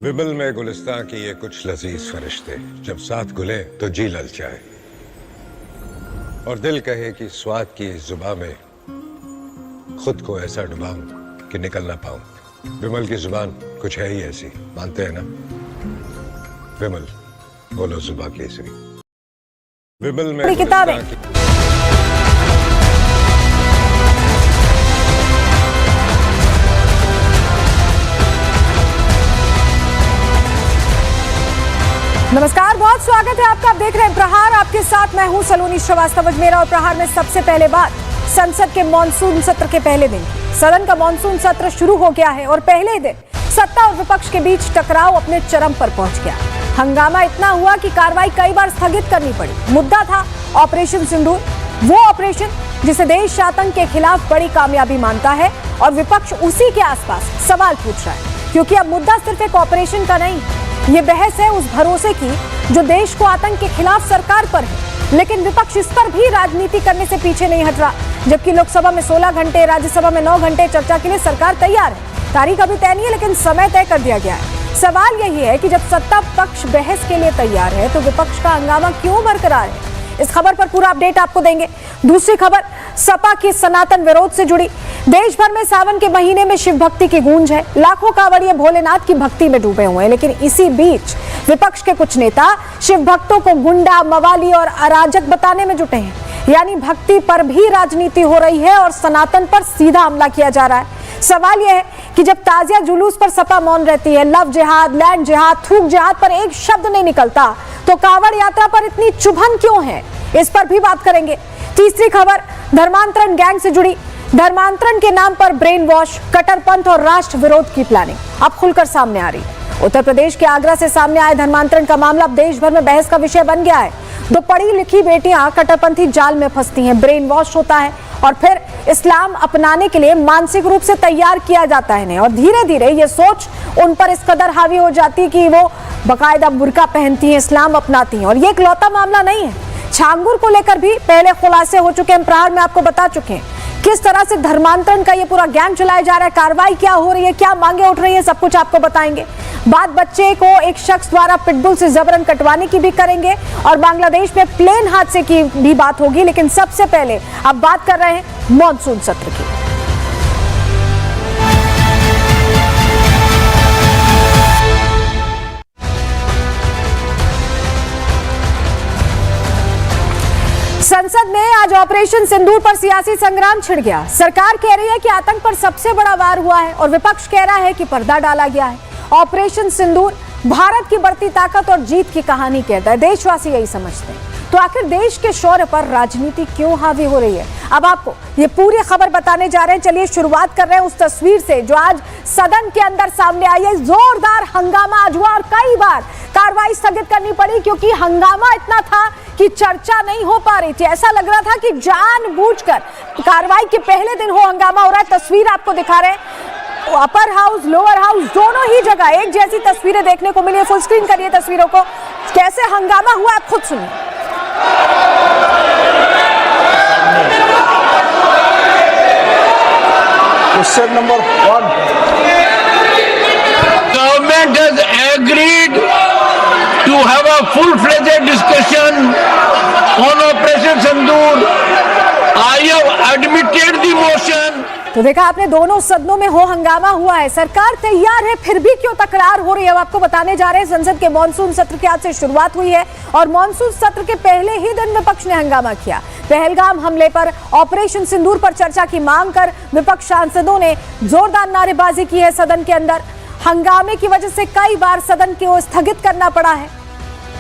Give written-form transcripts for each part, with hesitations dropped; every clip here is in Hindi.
विमल में गुलिस्तां की ये कुछ लजीज फरिश्ते जब साथ घुले तो जी ललचाए और दिल कहे कि स्वाद की इस जुबां में खुद को ऐसा डुबाऊं कि निकल ना पाऊं। विमल की जुबान कुछ है ही ऐसी, मानते हैं ना? विमल बोलो जुबां केसरी। विमल में किताबें नमस्कार, बहुत स्वागत है आपका। आप देख रहे हैं प्रहार, आपके साथ मैं हूं सलोनी श्रीवास्तव अजमेरा। और प्रहार में सबसे पहले बात संसद के मॉनसून सत्र के पहले दिन। सदन का मॉनसून सत्र शुरू हो गया है और पहले ही दिन सत्ता और विपक्ष के बीच टकराव अपने चरम पर पहुंच गया। हंगामा इतना हुआ कि कार्रवाई कई बार स्थगित करनी पड़ी। मुद्दा था ऑपरेशन सिंदूर, वो ऑपरेशन जिसे देश आतंक के खिलाफ बड़ी कामयाबी मानता है और विपक्ष उसी के आसपास सवाल पूछ रहा है, क्योंकि अब मुद्दा सिर्फ एक ऑपरेशन का नहीं, ये बहस है उस भरोसे की जो देश को आतंक के खिलाफ सरकार पर है। लेकिन विपक्ष इस पर भी राजनीति करने से पीछे नहीं हट रहा। जबकि लोकसभा में 16 घंटे, राज्यसभा में 9 घंटे चर्चा के लिए सरकार तैयार है। तारीख अभी तय नहीं है, लेकिन समय तय कर दिया गया है। सवाल यही है कि जब सत्ता पक्ष बहस के लिए तैयार है तो विपक्ष का हंगामा क्यों बरकरार है? इस खबर पर पूरा अपडेट आपको देंगे। दूसरी खबर सपा के सनातन विरोध से जुड़ी। देश भर में सावन के महीने में शिव भक्ति की गूंज है। लाखों कांवड़िए भोलेनाथ की भक्ति में डूबे हुए हैं। लेकिन इसी बीच विपक्ष के कुछ नेता शिव भक्तों को गुंडा, मवाली और अराजक बताने में जुटे हैं। यानी भक्ति पर भी राजनीति हो रही है और सनातन पर सीधा हमला किया जा रहा है। सवाल यह है कि जब ताजिया जुलूस पर सपा मौन रहती है, लव जिहाद, लैंड जिहाद, थूक जिहाद पर एक शब्द नहीं निकलता, तो कांवड़ यात्रा पर इतनी चुभन क्यों है? इस पर भी बात करेंगे। तीसरी खबर धर्मांतरण गैंग से जुड़ी। धर्मांतरण के नाम पर ब्रेन वॉश, कट्टरपंथ और राष्ट्र विरोध की प्लानिंग अब खुलकर सामने आ रही है। उत्तर प्रदेश के आगरा से सामने आए धर्मांतरण का मामला अब देश भर में बहस का विषय बन गया है। दो पढ़ी लिखी बेटियां कट्टरपंथी जाल में फंसती हैं, ब्रेन वॉश होता है और फिर इस्लाम अपनाने के लिए मानसिक रूप से तैयार किया जाता है इन्हें। और धीरे धीरे ये सोच उन पर इस कदर हावी हो जाती है कि वो बाकायदा बुर्का पहनती हैं, इस्लाम अपनाती हैं। और ये इकलौता मामला नहीं है, छांगुर को लेकर भी पहले खुलासे हो चुके हैं। प्रहार में आपको बता चुके हैं किस तरह से धर्मांतरण का ये पूरा गैंग चलाया जा रहा है, कार्रवाई क्या हो रही है, क्या मांगे उठ रही है, सब कुछ आपको बताएंगे। बात बच्चे को एक शख्स द्वारा पिटबुल से जबरन कटवाने की भी करेंगे और बांग्लादेश में प्लेन हादसे की भी बात होगी। लेकिन सबसे पहले अब बात कर रहे हैं मॉनसून सत्र की। संसद में आज ऑपरेशन सिंदूर पर सियासी संग्राम छिड़ गया। सरकार कह रही है कि आतंक पर सबसे बड़ा वार हुआ है और विपक्ष कह रहा है कि पर्दा डाला गया है। ऑपरेशन सिंदूर भारत की बढ़ती ताकत और जीत की कहानी कहता है। देशवासी यही समझते हैं। तो आखिर देश के शौर्य पर राजनीति क्यों हावी हो रही है? अब आपको ये पूरी खबर बताने जा रहे हैं। चलिए शुरुआत कर रहे हैं उस तस्वीर से जो आज सदन के अंदर सामने आई है। जोरदार हंगामा आज हुआ और कई बार कार्रवाई स्थगित करनी पड़ी क्योंकि हंगामा इतना था कि चर्चा नहीं हो पा रही थी। ऐसा लग रहा था कि जानबूझकर कार्रवाई के पहले दिन हो हंगामा हो रहा है। तस्वीर आपको दिखा रहे हैं, अपर हाउस, लोअर हाउस, दोनों ही जगह एक जैसी तस्वीरें देखने को मिली है। फुल स्क्रीन करिए तस्वीरों को, कैसे हंगामा हुआ आप खुद सुनिए। Question number 1, government has agreed to have a full-fledged discussion on Operation Sindoor. I have admitted the motion. तो देखा आपने, दोनों सदनों में हो हंगामा हुआ है। सरकार तैयार है, फिर भी क्यों तकरार हो रही है? आपको बताने जा रहे हैं। संसद के मॉनसून सत्र की आज से शुरुआत हुई है और मॉनसून सत्र के पहले ही दिन विपक्ष ने हंगामा किया। पहलगाम हमले पर, ऑपरेशन सिंदूर पर चर्चा की मांग कर विपक्ष सांसदों ने जोरदार नारेबाजी की है सदन के अंदर। हंगामे की वजह से कई बार सदन को स्थगित करना पड़ा है।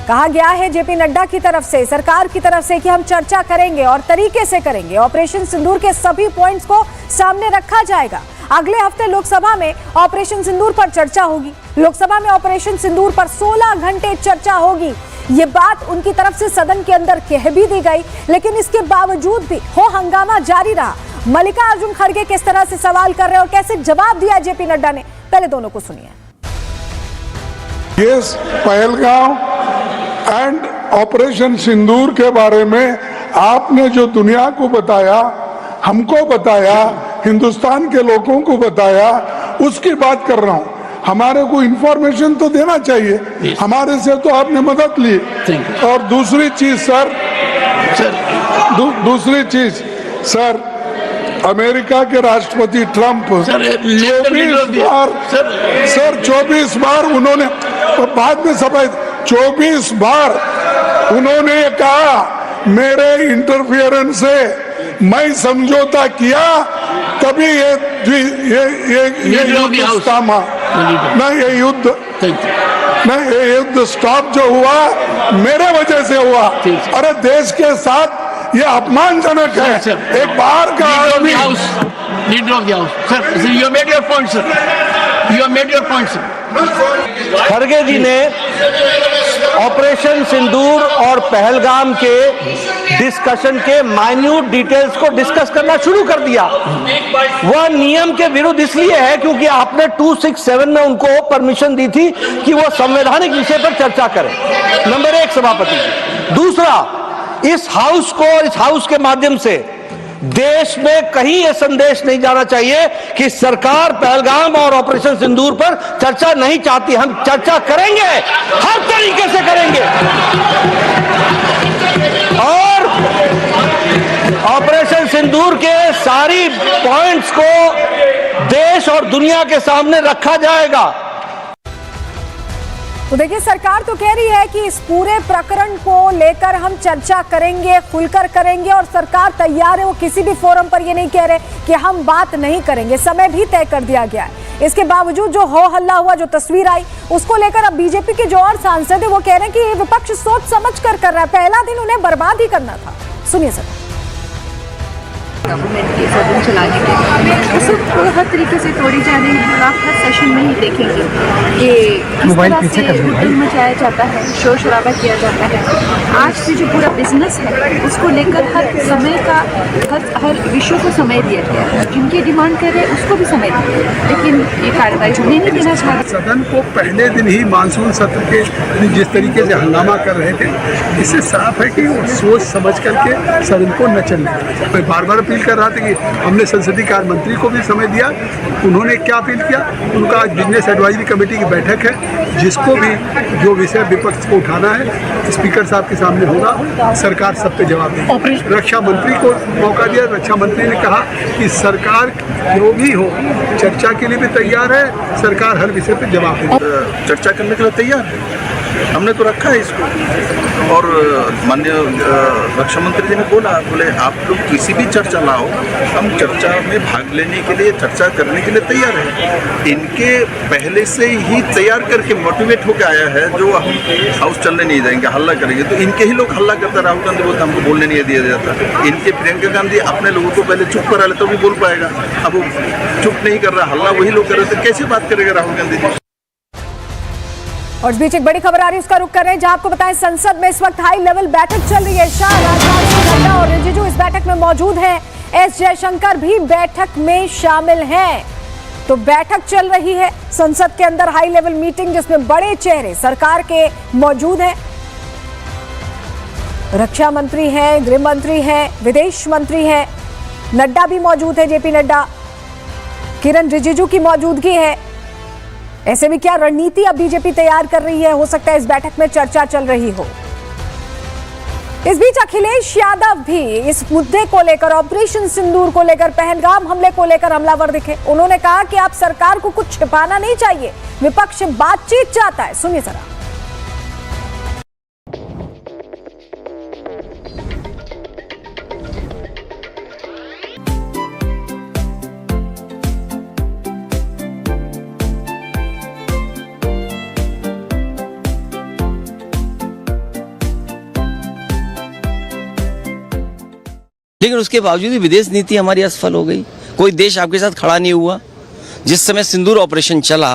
कहा गया है जेपी नड्डा की तरफ से, सरकार की तरफ से कि हम चर्चा करेंगे और तरीके से करेंगे। ऑपरेशन सिंदूर के सभी पॉइंट्स को सामने रखा जाएगा। अगले हफ्ते लोकसभा में ऑपरेशन सिंदूर पर चर्चा होगी। लोकसभा में ऑपरेशन सिंदूर पर 16 घंटे चर्चा होगी। ये बात उनकी तरफ से सदन के अंदर कह भी दी गई, लेकिन इसके बावजूद भी हो हंगामा जारी रहा। मल्लिकार्जुन खड़गे किस तरह से सवाल कर रहे हैं और कैसे जवाब दिया जेपी नड्डा ने, पहले दोनों को सुनिए। यस, पहलगाम एंड ऑपरेशन सिंदूर के बारे में आपने जो दुनिया को बताया, हमको बताया, हिंदुस्तान के लोगों को बताया, उसकी बात कर रहा हूं। हमारे को इंफॉर्मेशन तो देना चाहिए। हमारे से तो आपने मदद ली। और दूसरी चीज सर, दूसरी चीज सर, अमेरिका के राष्ट्रपति ट्रंप 24 बार उन्होंने बाद में सफाई 24 बार उन्होंने कहा मेरे इंटरफियरेंस से मैं समझौता किया तभी ये युद्ध थामा ना, ये युद्ध स्टॉप जो हुआ मेरे वजह से हुआ। अरे देश के साथ ये अपमानजनक है। एक बार का आदमी leader of the house sir, you made your point sir, you made your point sir. खड़गे जी ने ऑपरेशन सिंदूर और पहलगाम के डिस्कशन के माइन्यूट डिटेल्स को डिस्कस करना शुरू कर दिया। वह नियम के विरुद्ध इसलिए है क्योंकि आपने 267 में उनको परमिशन दी थी कि वो संवैधानिक विषय पर चर्चा करें। नंबर 1 सभापति। दूसरा, इस हाउस को, इस हाउस के माध्यम से देश में कहीं यह संदेश नहीं जाना चाहिए कि सरकार पहलगाम और ऑपरेशन सिंदूर पर चर्चा नहीं चाहती। हम चर्चा करेंगे, हर तरीके से करेंगे और ऑपरेशन सिंदूर के सारी पॉइंट्स को देश और दुनिया के सामने रखा जाएगा। तो देखिए, सरकार तो कह रही है कि इस पूरे प्रकरण को लेकर हम चर्चा करेंगे, खुलकर करेंगे और सरकार तैयार है। वो किसी भी फोरम पर ये नहीं कह रहे कि हम बात नहीं करेंगे, समय भी तय कर दिया गया है। इसके बावजूद जो हो हल्ला हुआ, जो तस्वीर आई, उसको लेकर अब बीजेपी के जो और सांसद है वो कह रहे हैं कि विपक्ष सोच समझ कर रहा है, पहला दिन उन्हें बर्बाद ही करना था। सुनिए सर। गवर्नमेंट के सदन चलाने के उसको हर तरीके से तोड़ी जा रही है। आप हर सेशन में ही देखेंगे कि किस तरह से हुड़दंग मचाया जाता है, शोर शराबा किया जाता है। आज से जो पूरा बिजनेस है उसको लेकर हर समय का हर विषय को समय दिया गया है। जिनकी डिमांड कर रहे हैं उसको भी समय दिया है, लेकिन ये कार्रवाई होने नहीं देना चाह रहे। सदन को पहले दिन ही मानसून सत्र के जिस तरीके से हंगामा कर रहे थे, इससे साफ है कि वो सोच समझ करके सदन को न चलने दें। मैं बार बार अपील कर रहा था कि हमने संसदीय कार्य मंत्री को भी समय दिया। उन्होंने क्या अपील किया, उनका आज बिजनेस एडवाइजरी कमेटी की बैठक है, जिसको भी जो विषय विपक्ष को उठाना है स्पीकर साहब के सामने होगा, सरकार सब पे जवाब देगी। रक्षा मंत्री को मौका दिया, रक्षा मंत्री ने कहा कि सरकार जो भी हो चर्चा के लिए भी तैयार है, सरकार हर विषय पे जवाब देगी। चर्चा करने के लिए तैयार है, हमने तो रखा है इसको। और माननीय रक्षा मंत्री जी ने बोले आप लोग किसी भी चर्चा लाओ, हम चर्चा में भाग लेने के लिए, चर्चा करने के लिए तैयार हैं। इनके पहले से ही तैयार करके मोटिवेट होकर आया है जो हम हाउस चलने नहीं जाएंगे, हल्ला करेंगे। तो इनके ही लोग हल्ला करते, राहुल गांधी बोलते हमको बोलने नहीं दिया जाता। इनके प्रियंका गांधी अपने लोगों को पहले चुप करा ले तो भी बोल पाएगा। अब वो चुप नहीं कर रहा, हल्ला वही लोग कर रहे थे, कैसे बात करेगा राहुल गांधी जी। और इस बीच एक बड़ी खबर आ रही है, उसका रुख कर रहे हैं, जहां आपको बताएं संसद में इस वक्त हाई लेवल बैठक चल रही है। शाह, राजनाथ सिंह, नड्डा और रिजिजू इस बैठक में मौजूद हैं। एस जयशंकर भी बैठक में शामिल हैं। तो बैठक चल रही है संसद के अंदर, हाई लेवल मीटिंग, जिसमें बड़े चेहरे सरकार के मौजूद हैं। रक्षा मंत्री हैं, गृह मंत्री हैं, विदेश मंत्री हैं, नड्डा भी मौजूद है, जेपी नड्डा, किरण रिजिजू की मौजूदगी है। ऐसे में क्या रणनीति अब बीजेपी तैयार कर रही है, हो सकता है इस बैठक में चर्चा चल रही हो। इस बीच अखिलेश यादव भी इस मुद्दे को लेकर, ऑपरेशन सिंदूर को लेकर, पहलगाम हमले को लेकर हमलावर दिखे। उन्होंने कहा कि आप सरकार को कुछ छिपाना नहीं चाहिए, विपक्ष बातचीत चाहता है। सुनिए जरा। लेकिन उसके बावजूद भी विदेश नीति हमारी असफल हो गई। कोई देश आपके साथ खड़ा नहीं हुआ। जिस समय सिंदूर ऑपरेशन चला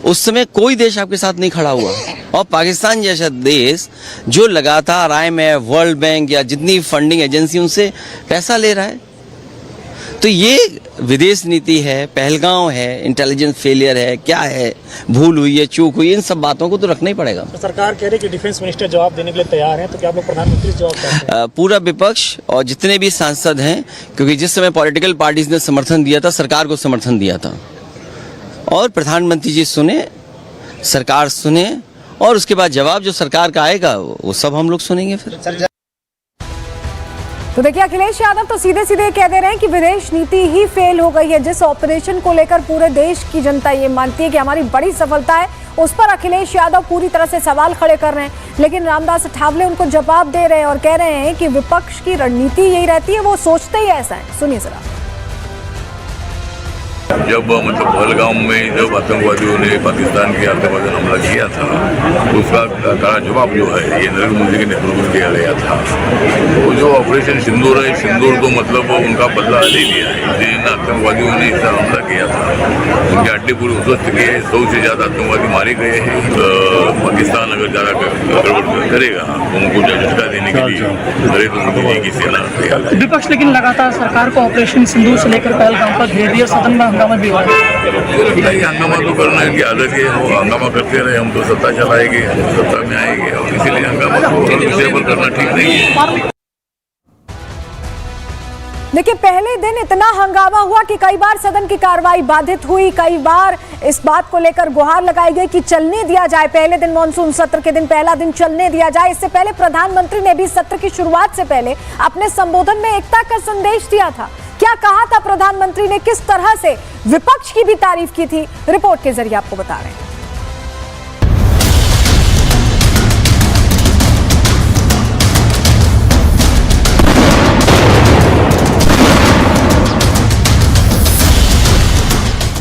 उस समय कोई देश आपके साथ नहीं खड़ा हुआ। और पाकिस्तान जैसा देश जो लगातार IMF, वर्ल्ड बैंक या जितनी फंडिंग एजेंसी उनसे पैसा ले रहा है, तो ये विदेश नीति है, पहलगाम है, इंटेलिजेंस फेलियर है, क्या है, भूल हुई है, चूक हुई, इन सब बातों को तो रखना ही पड़ेगा। तो सरकार कह रही है कि डिफेंस मिनिस्टर जवाब देने के लिए तैयार है, तो क्या आप लोग प्रधानमंत्री से जवाब चाहते हैं? पूरा विपक्ष और जितने भी सांसद हैं, क्योंकि जिस समय पॉलिटिकल पार्टीज ने समर्थन दिया था, सरकार को समर्थन दिया था, और प्रधानमंत्री जी सुने, सरकार सुने, और उसके बाद जवाब जो सरकार का आएगा वो सब हम लोग सुनेंगे फिर। तो देखिए, अखिलेश यादव तो सीधे सीधे कह दे रहे हैं कि विदेश नीति ही फेल हो गई है। जिस ऑपरेशन को लेकर पूरे देश की जनता ये मानती है कि हमारी बड़ी सफलता है, उस पर अखिलेश यादव पूरी तरह से सवाल खड़े कर रहे हैं। लेकिन रामदास अठावले उनको जवाब दे रहे हैं और कह रहे हैं कि विपक्ष की रणनीति यही रहती है, वो सोचते ही ऐसा है। सुनिए जरा। जब मतलब पहलगाम में जब आतंकवादियों ने पाकिस्तान के आतंकवादियों ने हमला किया था, उसका कड़ा जवाब जो है ये नरेंद्र मोदी के नेतृत्व में किया गया था। वो जो ऑपरेशन सिंदूर है, सिंदूर तो मतलब उनका बदला ले लिया है। जिन आतंकवादियों ने इसका हमला किया था उनके अड्डे पूरे उध्वस्त किए, 100 से ज्यादा आतंकवादी मारे गए हैं। पाकिस्तान अगर ज्यादा गड़बड़ करेगा तो उनको झटका देने के लिए नरेंद्र मोदी जी की सेना तैयार है। विपक्ष लेकिन लगातार सरकार को ऑपरेशन सिंदूर से लेकर पहलगाम पर घेर दिया, सदन में हंगामा भी हुआ। हंगामा तो करना इनकी आदत है, वो हंगामा करते रहे। हम तो सत्ता चलाएंगे, सत्ता में आएंगे, और इसीलिए हंगामा तो करना ठीक नहीं है। देखिए, पहले दिन इतना हंगामा हुआ कि कई बार सदन की कार्रवाई बाधित हुई, कई बार इस बात को लेकर गुहार लगाई गई कि चलने दिया जाए, पहले दिन मानसून सत्र के दिन पहला दिन चलने दिया जाए। इससे पहले प्रधानमंत्री ने भी सत्र की शुरुआत से पहले अपने संबोधन में एकता का संदेश दिया था। क्या कहा था प्रधानमंत्री ने, किस तरह से विपक्ष की भी तारीफ की थी, रिपोर्ट के जरिए आपको बता रहे हैं।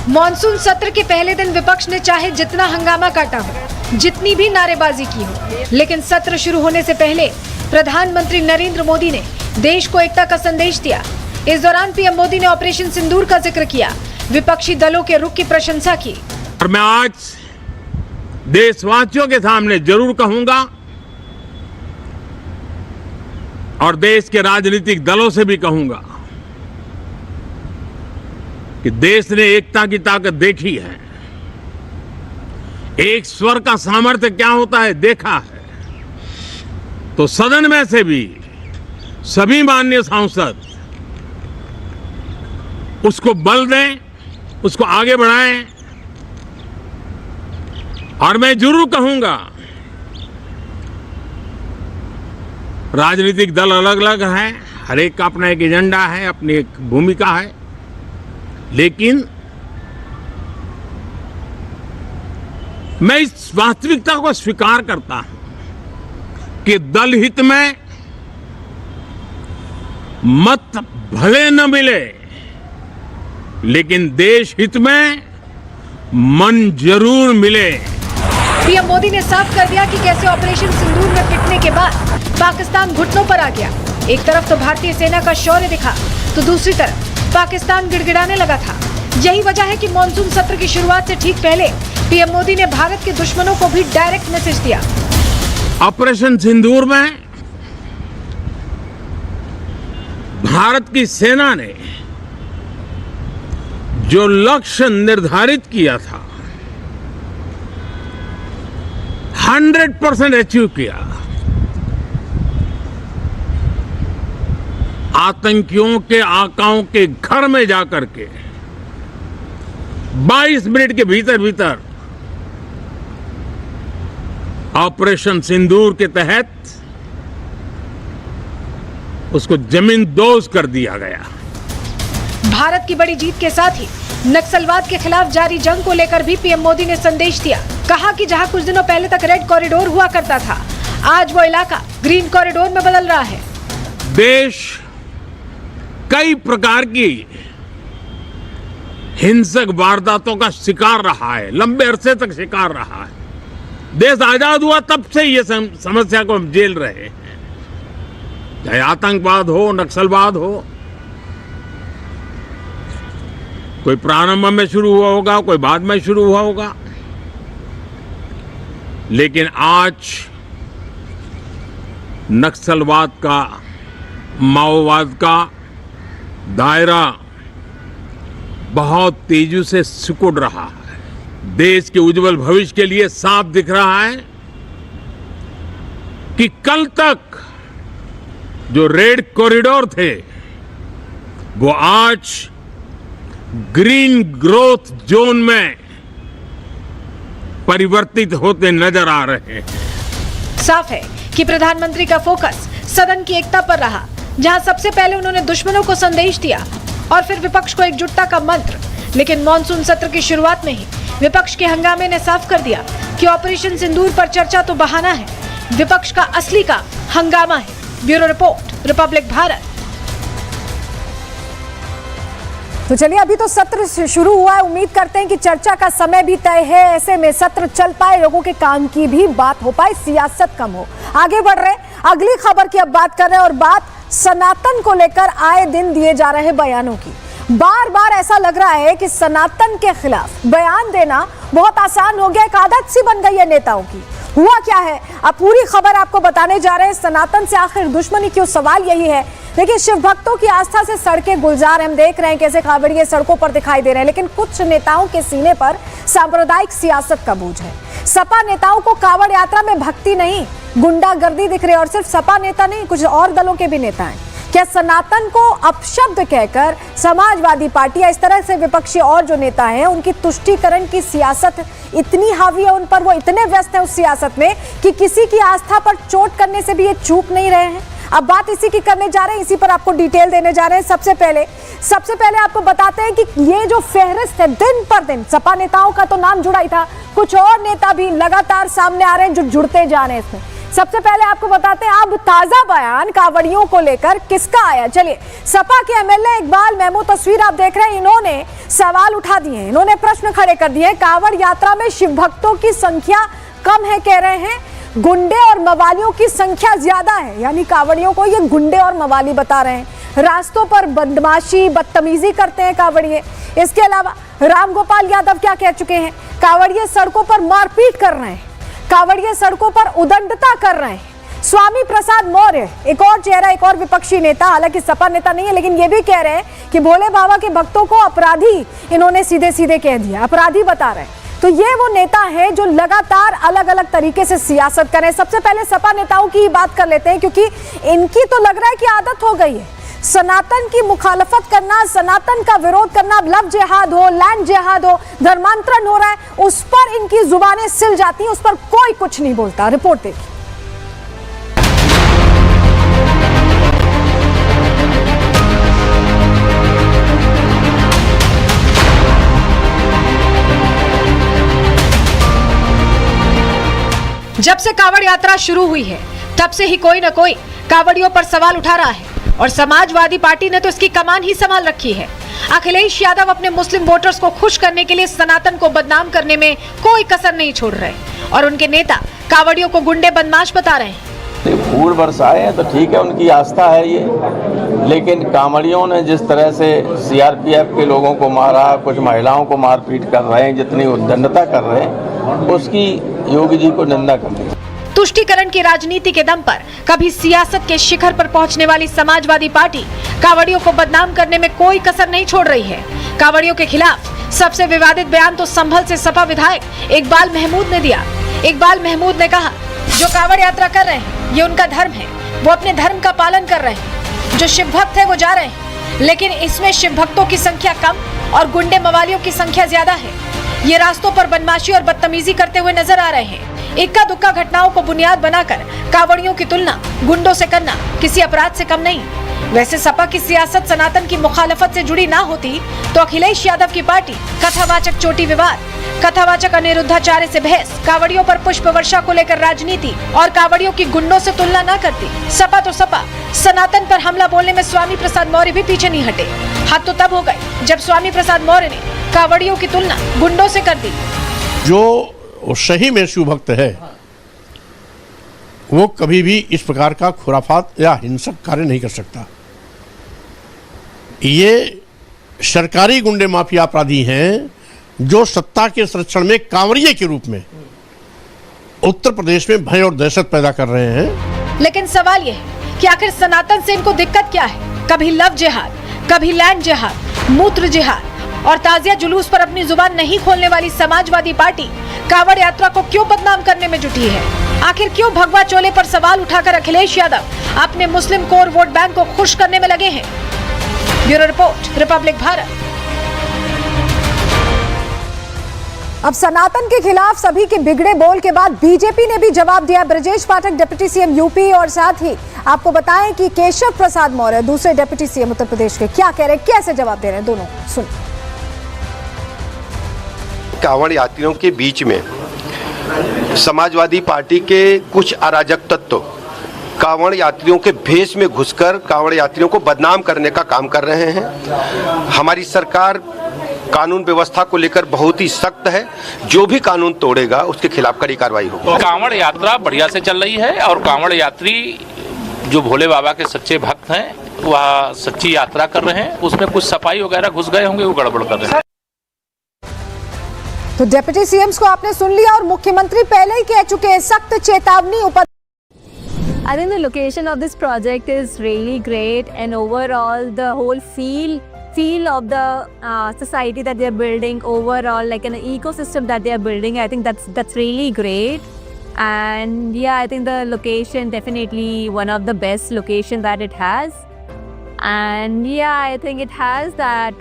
मॉनसून सत्र के पहले दिन विपक्ष ने चाहे जितना हंगामा काटा हो, जितनी भी नारेबाजी की हो, लेकिन सत्र शुरू होने से पहले प्रधानमंत्री नरेंद्र मोदी ने देश को एकता का संदेश दिया। इस दौरान पीएम मोदी ने ऑपरेशन सिंदूर का जिक्र किया, विपक्षी दलों के रुख की प्रशंसा की। और मैं आज देशवासियों के सामने जरूर कहूंगा और देश के राजनीतिक दलों से भी कहूंगा कि देश ने एकता की ताकत देखी है, एक स्वर का सामर्थ्य क्या होता है देखा है। तो सदन में से भी सभी माननीय सांसद उसको बल दें, उसको आगे बढ़ाएं। और मैं जरूर कहूंगा, राजनीतिक दल अलग अलग हैं, हर एक का अपना एक एजेंडा है, अपनी एक भूमिका है, लेकिन मैं इस वास्तविकता को स्वीकार करता हूं कि दल हित में मत भले न मिले, लेकिन देश हित में मन जरूर मिले। पीएम मोदी ने साफ कर दिया कि कैसे ऑपरेशन सिंदूर में पिटने के बाद पाकिस्तान घुटनों पर आ गया। एक तरफ तो भारतीय सेना का शौर्य दिखा, तो दूसरी तरफ पाकिस्तान गिड़गिड़ाने लगा था। यही वजह है कि मॉनसून सत्र की शुरुआत से ठीक पहले पीएम मोदी ने भारत के दुश्मनों को भी डायरेक्ट मैसेज दिया। ऑपरेशन सिंदूर में भारत की सेना ने जो लक्ष्य निर्धारित किया था 100% अचीव किया। आतंकियों के आकाओं के घर में जाकर के 22 मिनट के भीतर भीतर ऑपरेशन सिंदूर के तहत उसको जमींदोज कर दिया गया। भारत की बड़ी जीत के साथ ही नक्सलवाद के खिलाफ जारी जंग को लेकर भी पीएम मोदी ने संदेश दिया। कहा कि जहां कुछ दिनों पहले तक रेड कॉरिडोर हुआ करता था, आज वो इलाका ग्रीन कॉरिडोर में बदल रहा है। देश कई प्रकार की हिंसक वारदातों का शिकार रहा है, लंबे अरसे तक शिकार रहा है। देश आजाद हुआ तब से ये समस्या को हम झेल रहे हैं, चाहे आतंकवाद हो, नक्सलवाद हो। कोई प्रारंभ में शुरू हुआ होगा, कोई बाद में शुरू हुआ होगा, लेकिन आज नक्सलवाद का, माओवाद का दायरा बहुत तेजी से सिकुड़ रहा है। देश के उज्जवल भविष्य के लिए साफ दिख रहा है कि कल तक जो रेड कॉरिडोर थे वो आज ग्रीन ग्रोथ जोन में परिवर्तित होते नजर आ रहे हैं। साफ है कि प्रधानमंत्री का फोकस सदन की एकता पर रहा, जहां सबसे पहले उन्होंने दुश्मनों को संदेश दिया और फिर विपक्ष को एकजुटता का मंत्र। लेकिन मॉनसून सत्र की शुरुआत में ही विपक्ष के हंगामे ने साफ कर दिया कि ऑपरेशन सिंदूर पर चर्चा तो बहाना है, विपक्ष का असली का हंगामा है। Bureau report, Republic Bharat. तो चलिए, अभी तो सत्र शुरू हुआ है, उम्मीद करते हैं कि चर्चा का समय भी तय है, ऐसे में सत्र चल पाए, लोगों के काम की भी बात हो पाए, सियासत कम हो। आगे बढ़ रहे, अगली खबर की अब बात कर रहे हैं और बात सनातन को लेकर आए दिन दिए जा रहे बयानों की। बार बार ऐसा लग रहा है कि सनातन के खिलाफ बयान देना बहुत आसान हो गया, एक आदत सी बन गई है नेताओं की। हुआ क्या है, अब पूरी खबर आपको बताने जा रहे हैं। सनातन से आखिर दुश्मनी क्यों, सवाल यही है। देखिए, शिव भक्तों की आस्था से सड़कें गुलजार, हम देख रहे हैं कैसे कांवड़िए सड़कों पर दिखाई दे रहे हैं, लेकिन कुछ नेताओं के सीने पर सांप्रदायिक सियासत का बोझ है। सपा नेताओं को कांवड़ यात्रा में भक्ति नहीं, गुंडागर्दी दिख रही है, और सिर्फ सपा नेता नहीं, कुछ और दलों के भी नेता हैं। क्या सनातन को अपशब्द कहकर समाजवादी पार्टी या इस तरह से विपक्षी और जो नेता हैं उनकी तुष्टीकरण की सियासत इतनी हावी है उन पर, वो इतने व्यस्त हैं उस सियासत में कि किसी की आस्था पर चोट करने से भी ये चूक नहीं रहे हैं। अब बात इसी की करने जा रहे हैं, इसी पर आपको डिटेल देने जा रहे हैं। सबसे पहले आपको बताते हैं कि ये जो फहरिस्त है, दिन पर दिन सपा नेताओं का तो नाम जुड़ा ही था, कुछ और नेता भी लगातार सामने आ रहे हैं जो जुड़ते जा रहे हैं इसमें। सबसे पहले आपको बताते हैं, अब ताजा बयान कांवड़ियों को लेकर किसका आया। चलिए, सपा के एमएलए इकबाल महमूद, तस्वीर आप देख रहे हैं, इन्होंने सवाल उठा दिए हैं, इन्होंने प्रश्न खड़े कर दिए हैं। कांवड़ यात्रा में शिव भक्तों की संख्या कम है कह रहे हैं, गुंडे और मवालियों की संख्या ज्यादा है, यानी कांवड़ियों को ये गुंडे और मवाली बता रहे हैं। रास्तों पर बदमाशी, बदतमीजी करते हैं कांवड़िए। इसके अलावा रामगोपाल यादव क्या कह चुके हैं, कांवड़िए सड़कों पर मारपीट कर रहे हैं, कांवड़िए सड़कों पर उदंडता कर रहे हैं। स्वामी प्रसाद मौर्य, एक और चेहरा, एक और विपक्षी नेता, हालांकि सपा नेता नहीं है, लेकिन ये भी कह रहे हैं कि भोले बाबा के भक्तों को अपराधी इन्होंने सीधे सीधे कह दिया, अपराधी बता रहे हैं। तो ये वो नेता हैं जो लगातार अलग अलग तरीके से सियासत कर रहे हैं। सबसे पहले सपा नेताओं की बात कर लेते हैं, क्योंकि इनकी तो लग रहा है कि आदत हो गई है सनातन की मुखालफत करना, सनातन का विरोध करना। अब लव जिहाद हो, लैंड जिहाद हो, धर्मांतरण हो रहा है, उस पर इनकी जुबानें सिल जाती हैं, उस पर कोई कुछ नहीं बोलता। रिपोर्ट देखिए। जब से कांवड़ यात्रा शुरू हुई है, तब से ही कोई न कोई कांवड़ियों पर सवाल उठा रहा है, और समाजवादी पार्टी ने तो इसकी कमान ही संभाल रखी है। अखिलेश यादव अपने मुस्लिम वोटर्स को खुश करने के लिए सनातन को बदनाम करने में कोई कसर नहीं छोड़ रहे, और उनके नेता कांवड़ियों को गुंडे बदमाश बता रहे हैं। फूल बरसाए हैं तो ठीक है, उनकी आस्था है ये, लेकिन कांवड़ियों ने जिस तरह से सीआरपीएफ के लोगों को मारा, कुछ महिलाओं को मारपीट कर रहे हैं, जितनी उद्दंडता कर रहे हैं, उसकी योगी जी को निंदा करनी चाहिए। तुष्टीकरण की राजनीति के दम पर कभी सियासत के शिखर पर पहुंचने वाली समाजवादी पार्टी कांवड़ियों को बदनाम करने में कोई कसर नहीं छोड़ रही है। कांवड़ियों के खिलाफ सबसे विवादित बयान तो संभल से सपा विधायक इकबाल महमूद ने दिया। इकबाल महमूद ने कहा, जो कांवड़ यात्रा कर रहे हैं ये उनका धर्म है, वो अपने धर्म का पालन कर रहे हैं। जो शिव भक्त है वो जा रहे हैं, लेकिन इसमें शिव भक्तों की संख्या कम और गुंडे मवालियों की संख्या ज्यादा है। ये रास्तों पर बदमाशी और बदतमीजी करते हुए नजर आ रहे हैं। इक्का दुक्का घटनाओं को बुनियाद बनाकर कांवड़ियों की तुलना गुंडों से करना किसी अपराध से कम नहीं। वैसे सपा की सियासत सनातन की मुखालफत से जुड़ी ना होती तो अखिलेश यादव की पार्टी कथावाचक चोटी विवाद, कथावाचक अनिरुद्धाचार्य से बहस, कांवड़ियों पर पुष्प वर्षा को लेकर राजनीति और कांवड़ियों की गुंडों से तुलना न करती। सपा तो सपा, सनातन पर हमला बोलने में स्वामी प्रसाद मौर्य भी पीछे नहीं हटे। हद तो तब हो गई जब स्वामी प्रसाद मौर्य ने कांवड़ियों की तुलना गुंडों से कर दी। जो सही में शिव भक्त है वो कभी भी इस प्रकार का खुराफात या हिंसक कार्य नहीं कर सकता। ये सरकारी गुंडे माफिया अपराधी हैं जो सत्ता के संरक्षण में कांवड़िए के रूप में उत्तर प्रदेश में भय और दहशत पैदा कर रहे हैं। लेकिन सवाल यह है कि आखिर सनातन से इनको दिक्कत क्या है? कभी लव जिहाद, कभी लैंड जिहाद, मूत्र जिहाद और ताजिया जुलूस पर अपनी जुबान नहीं खोलने वाली समाजवादी पार्टी कांवड़ यात्रा को क्यों बदनाम करने में जुटी है? आखिर क्यों भगवा चोले पर सवाल उठाकर अखिलेश यादव अपने मुस्लिम कोर वोट बैंक को खुश करने में लगे हैं? Bureau report, Republic Bharat. अब सनातन के खिलाफ सभी के बिगड़े बोल के बाद बीजेपी ने भी जवाब दिया। Brajesh Pathak deputy CM UP और साथ ही आपको बताएं कि केशव प्रसाद मौर्य दूसरे डिप्टी सीएम उत्तर प्रदेश के क्या कह रहे हैं, कैसे जवाब दे रहे हैं, दोनों सुन। कांवड़ यात्रियों के बीच में समाजवादी पार्टी के कुछ अराजक तत्व कांवड़ यात्रियों के भेष में घुसकर कांवड़ यात्रियों को बदनाम करने का काम कर रहे हैं। हमारी सरकार कानून व्यवस्था को लेकर बहुत ही सख्त है। जो भी कानून तोड़ेगा उसके खिलाफ कड़ी कार्रवाई होगी। कांवड़ यात्रा बढ़िया से चल रही है और कांवड़ यात्री जो भोले बाबा के सच्चे भक्त हैं वह सच्ची यात्रा कर रहे हैं। उसमें कुछ सफाई वगैरह घुस गए होंगे, वो गड़बड़ कर रहे हैं। तो डिप्टी सीएम्स को आपने सुन लिया और मुख्यमंत्री पहले ही कह चुके हैं, सख्त चेतावनी ऊपर। I think the location of this project is really great, and overall the whole feel of the society that they are building, overall like an ecosystem that they are building, I think that's really great. And yeah, I think the location definitely one of the best location that it has. And yeah, I think it has that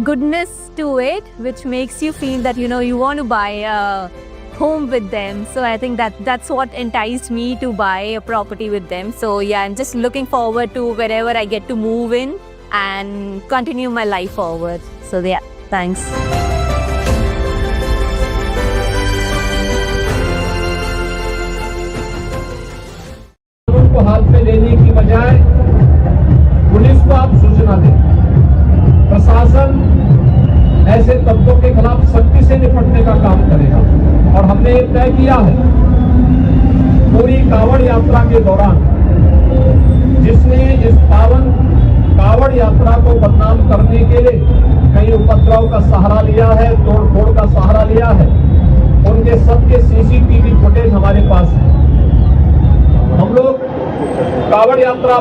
goodness to it which makes you feel that you want to buy a home with them. So I think that's what enticed me to buy a property with them. So yeah, I'm just looking forward to wherever I get to move in and continue my life forward. So yeah, thanks. को हाथ में लेने की बजाय पुलिस को आप सूचना दें। प्रशासन ऐसे तत्वों के खिलाफ सख्ती से निपटने का काम करेगा और हमने ये तय किया है पूरी कांवड़ यात्रा के दौरान जिसने इस पावन कांवड़ यात्रा को बदनाम करने के लिए कई उपद्रव का सहारा लिया है, तोड़फोड़ का सहारा लिया है, उनके सबके सीसीटीवी फुटेज हमारे पास है। हम लोग कांवड़ यात्रा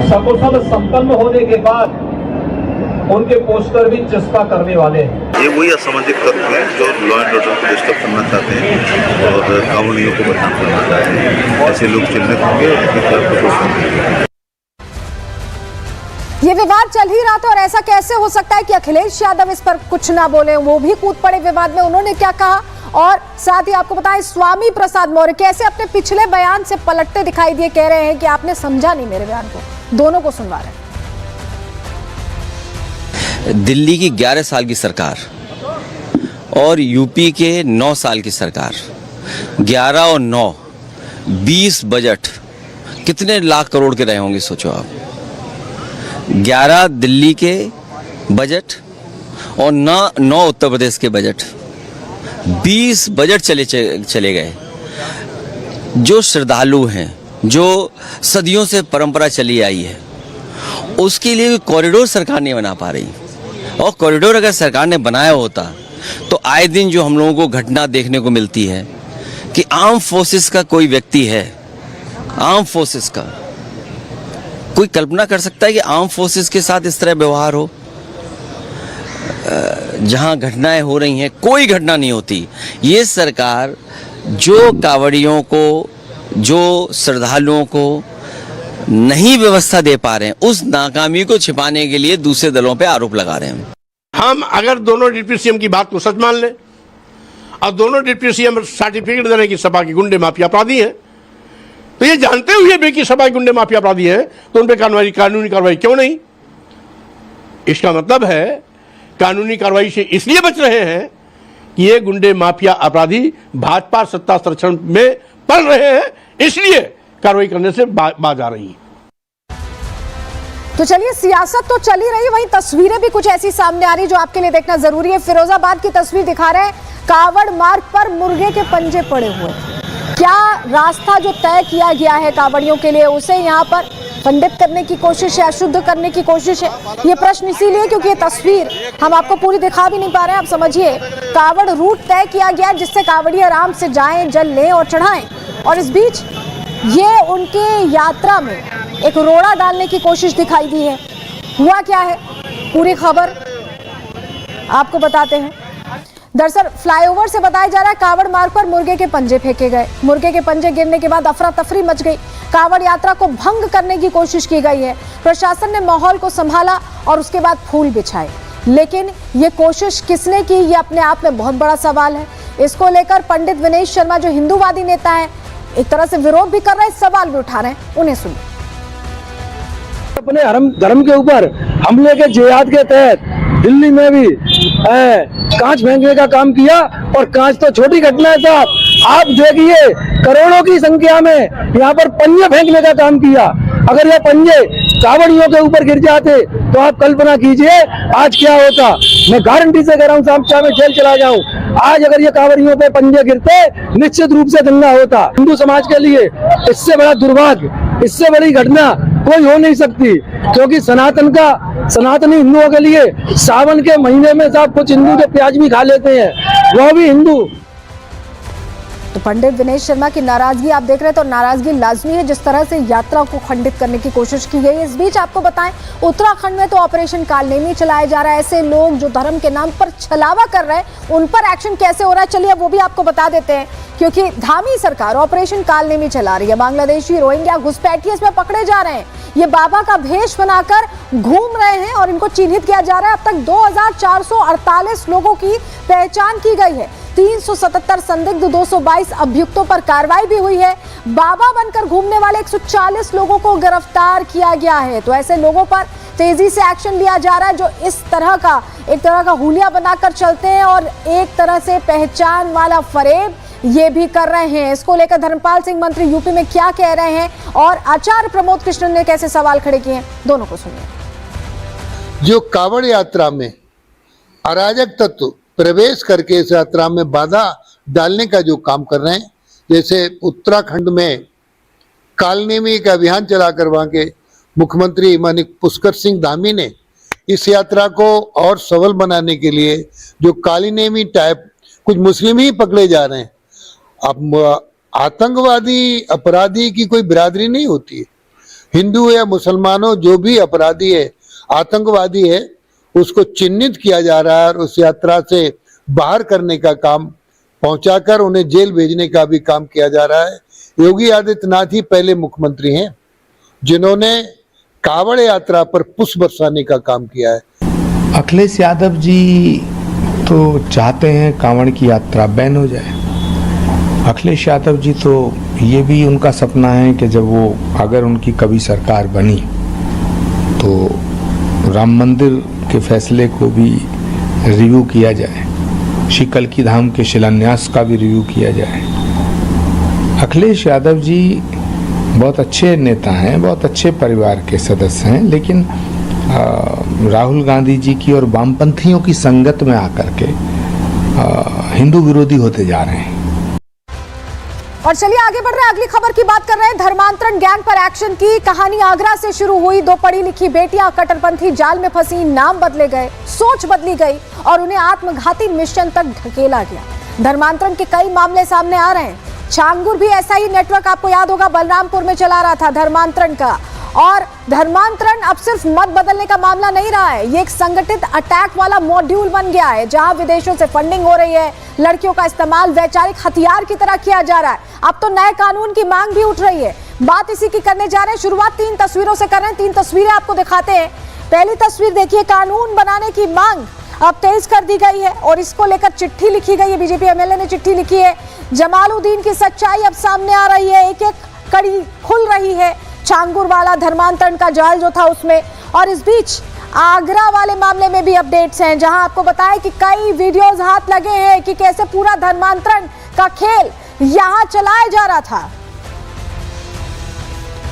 सकुशल संपन्न होने के बाद उनके पोस्टर भी चस्पा करने वाले हैं। ये वही असामाजिक तत्व हैं जो लॉ एंड ऑर्डर को डिस्टर्ब करना चाहते हैं और कांवड़ियों को बदनाम करना चाहते हैं। ऐसे लोग चिन्हित होंगे और उनके खिलाफ कठोर कार्रवाई। ये विवाद चल ही रहा था और ऐसा कैसे हो सकता है कि अखिलेश यादव इस पर कुछ ना बोले, वो भी कूद पड़े विवाद में। उन्होंने क्या कहा और साथ ही आपको बताएं स्वामी प्रसाद मौर्य कैसे अपने पिछले बयान से पलटते दिखाई दिए, कह रहे हैं कि आपने समझा नहीं मेरे बयान को। दोनों को सुनवा रहे हैं। दिल्ली की 11 साल की सरकार और यूपी के 9 साल की सरकार, 11 और 9 20 बजट कितने लाख करोड़ के रहे होंगे सोचो आप। 11 दिल्ली के बजट और 9 उत्तर प्रदेश के बजट, 20 बजट चले गए। जो श्रद्धालु हैं, जो सदियों से परंपरा चली आई है, उसके लिए कॉरिडोर सरकार नहीं बना पा रही। और कॉरिडोर अगर सरकार ने बनाया होता तो आए दिन जो हम लोगों को घटना देखने को मिलती है कि आर्म फोर्सेस का कोई व्यक्ति है, आर्म फोर्सेस का कोई कल्पना कर सकता है कि आर्म फोर्सेस के साथ इस तरह व्यवहार हो? जहां घटनाएं हो रही हैं कोई घटना नहीं होती। ये सरकार जो कांवड़ियों को, जो श्रद्धालुओं को नहीं व्यवस्था दे पा रहे हैं, उस नाकामी को छिपाने के लिए दूसरे दलों पे आरोप लगा रहे हैं। हम अगर दोनों डिप्टी सीएम की बात को सच मान लें और दोनों डिप्टी सीएम सर्टिफिकेट दे रहे हैं कि सपा के गुंडे माफिया अपराधी हैं, तो ये जानते हुए भी कि सपा के गुंडे माफिया अपराधी हैं तो उन पर कानूनी कार्रवाई क्यों नहीं? इसका मतलब है कानूनी कार्रवाई से इसलिए बच रहे हैं कि ये गुंडे माफिया अपराधी भाजपा सत्ता संरक्षण में पड़ रहे हैं, इसलिए कार्रवाई करने से बाज आ रही है। तो चलिए, सियासत तो चल ही रही, वहीं तस्वीरें भी कुछ ऐसी सामने आ रही जो आपके लिए देखना जरूरी है। फिरोजाबाद की तस्वीर दिखा रहे हैं, कावड़ मार्ग पर मुर्गे के पंजे पड़े हुए। क्या रास्ता जो तय किया गया है कावड़ियों के लिए उसे यहाँ पर खंडित करने की कोशिश है, अशुद्ध करने की कोशिश है? ये प्रश्न इसीलिए क्योंकि ये तस्वीर हम आपको पूरी दिखा भी नहीं पा रहे हैं। आप समझिए, कावड़ रूट तय किया गया जिससे कावड़िया आराम से जाएं, जल लें और चढ़ाएं, और इस बीच ये उनके यात्रा में एक रोड़ा डालने की कोशिश दिखाई दी है। हुआ क्या है, पूरी खबर आपको बताते हैं। दरअसल फ्लाईओवर से बताया जा रहा है कावड़ मार्ग पर मुर्गे के पंजे फेंके गए। मुर्गे के पंजे गिरने के बाद अफरा तफरी मच गई। कावड़ यात्रा को भंग करने की कोशिश की गई है। प्रशासन ने माहौल को संभाला और उसके बाद फूल बिछाए। लेकिन ये कोशिश किसने की, ये अपने आप में बहुत बड़ा सवाल है। इसको लेकर पंडित विनेश शर्मा जो हिंदूवादी नेता हैं, एक तरह से विरोध भी कर रहे हैं, सवाल भी उठा रहे हैं। उन्हें सुनिए। अपने धर्म के ऊपर हमले के जिहाद के तहत दिल्ली में भी कांच फेंकने का काम किया, और कांच तो छोटी घटना है साहब, आप देखिए करोड़ों की संख्या में यहाँ पर पंजे फेंकने का काम किया। अगर ये पंजे कांवड़ियों के ऊपर गिर जाते तो आप कल्पना कीजिए आज क्या होता। मैं गारंटी से कह रहा हूँ साहब, चाहे मैं जेल चला जाऊं, आज अगर ये कांवड़ियों पे पंजे गिरते निश्चित रूप से दंगा होता। हिंदू समाज के लिए इससे बड़ा दुर्भाग्य, इससे बड़ी घटना कोई हो नहीं सकती, क्योंकि सनातनी हिंदुओं के लिए सावन के महीने में साहब कुछ हिंदू तो प्याज भी खा लेते हैं, वो भी हिंदू। तो पंडित विनेश शर्मा की नाराजगी आप देख रहे हैं, तो नाराजगी लाजमी है जिस तरह से यात्रा को खंडित करने की कोशिश की गई है। इस बीच आपको बताएं, उत्तराखंड में तो ऑपरेशन कालनेमी चलाया जा रहा है। ऐसे लोग जो धर्म के नाम पर छलावा कर रहे हैं उन पर एक्शन कैसे हो रहा है, चलिए वो भी आपको बता देते हैं। क्योंकि धामी सरकार ऑपरेशन कालनेमी चला रही है। बांग्लादेशी रोहिंग्या घुसपैठिए इसमें पकड़े जा रहे हैं। ये बाबा का भेष बनाकर घूम रहे हैं और इनको चिन्हित किया जा रहा है। अब तक 2448 लोगों की पहचान की गई है। 377 संदिग्ध, 222 अभियुक्तों पर कार्रवाई भी हुई है। बाबा बनकर घूमने वाले 140 लोगों को गिरफ्तार किया गया है। तो ऐसे लोगों पर तेजी से एक्शन लिया जा रहा है जो इस तरह का एक तरह का हुलिया बनाकर चलते हैं और एक तरह से पहचान वाला फरेब ये भी कर रहे हैं। इसको लेकर धर्मपाल सिंह मंत्री यूपी में क्या कह रहे हैं और आचार्य प्रमोद कृष्णन ने कैसे सवाल खड़े किए हैं, दोनों को सुनिए। जो कांवड़ यात्रा में अराजक तत्व प्रवेश करके इस यात्रा में बाधा डालने का जो काम कर रहे हैं, जैसे उत्तराखंड में कालनेमी का अभियान चलाकर वहां के मुख्यमंत्री माननीय पुष्कर सिंह धामी ने इस यात्रा को और सबल बनाने के लिए जो कालनेमी टाइप कुछ मुस्लिम ही पकड़े जा रहे हैं। अब आतंकवादी अपराधी की कोई बिरादरी नहीं होती है। हिंदू या मुसलमानों जो भी अपराधी है, आतंकवादी है, उसको चिन्हित किया जा रहा है और उस यात्रा से बाहर करने का काम पहुंचाकर उन्हें जेल भेजने का भी काम किया जा रहा है। योगी आदित्यनाथ ही पहले मुख्यमंत्री हैं जिन्होंने कांवड़ यात्रा पर पुष्प बरसाने का काम किया है। अखिलेश यादव जी तो चाहते हैं कांवड़ की यात्रा बैन हो जाए। अखिलेश यादव जी तो ये भी उनका सपना है कि जब वो अगर उनकी कभी सरकार बनी तो राम मंदिर के फैसले को भी रिव्यू किया जाए, शिकलकी धाम के शिलान्यास का भी रिव्यू किया जाए। अखिलेश यादव जी बहुत अच्छे नेता हैं, बहुत अच्छे परिवार के सदस्य हैं, लेकिन राहुल गांधी जी की और वामपंथियों की संगत में आकर के हिंदू विरोधी होते जा रहे हैं। और चलिए आगे बढ़ रहे हैं, अगली खबर की बात कर रहे हैं। धर्मांतरण गैंग पर एक्शन की कहानी आगरा से शुरू हुई। 2 पढ़ी लिखी बेटियां कट्टरपंथी जाल में फंसी, नाम बदले गए, सोच बदली गई और उन्हें आत्मघाती मिशन तक ढकेला गया। धर्मांतरण के कई मामले सामने आ रहे हैं। छांगुर भी ऐसा ही नेटवर्क आपको याद होगा बलरामपुर में चला रहा था धर्मांतरण का। और धर्मांतरण अब सिर्फ मत बदलने का मामला नहीं रहा है, ये एक संगठित अटैक वाला मॉड्यूल बन गया है जहां विदेशों से फंडिंग हो रही है, लड़कियों का इस्तेमाल वैचारिक हथियार की तरह किया जा रहा है। अब तो नए कानून की मांग भी उठ रही है। बात इसी की करने जा रहे हैं। शुरुआत 3 तस्वीरों से कर रहे हैं। 3 तस्वीरें आपको दिखाते हैं। पहली तस्वीर देखिए, कानून बनाने की मांग अब तेज कर दी गई है और इसको लेकर चिट्ठी लिखी गई है। बीजेपी एमएलए ने चिट्ठी लिखी है। जमालुद्दीन की सच्चाई अब सामने आ रही है, एक एक कड़ी खुल रही है छांगुर वाला धर्मांतरण का जाल जो था उसमें। और इस बीच आगरा वाले मामले में भी अपडेट्स हैं जहां आपको बताया कि कई वीडियोस हाथ लगे हैं कि कैसे पूरा धर्मांतरण का खेल यहां चलाया जा रहा था।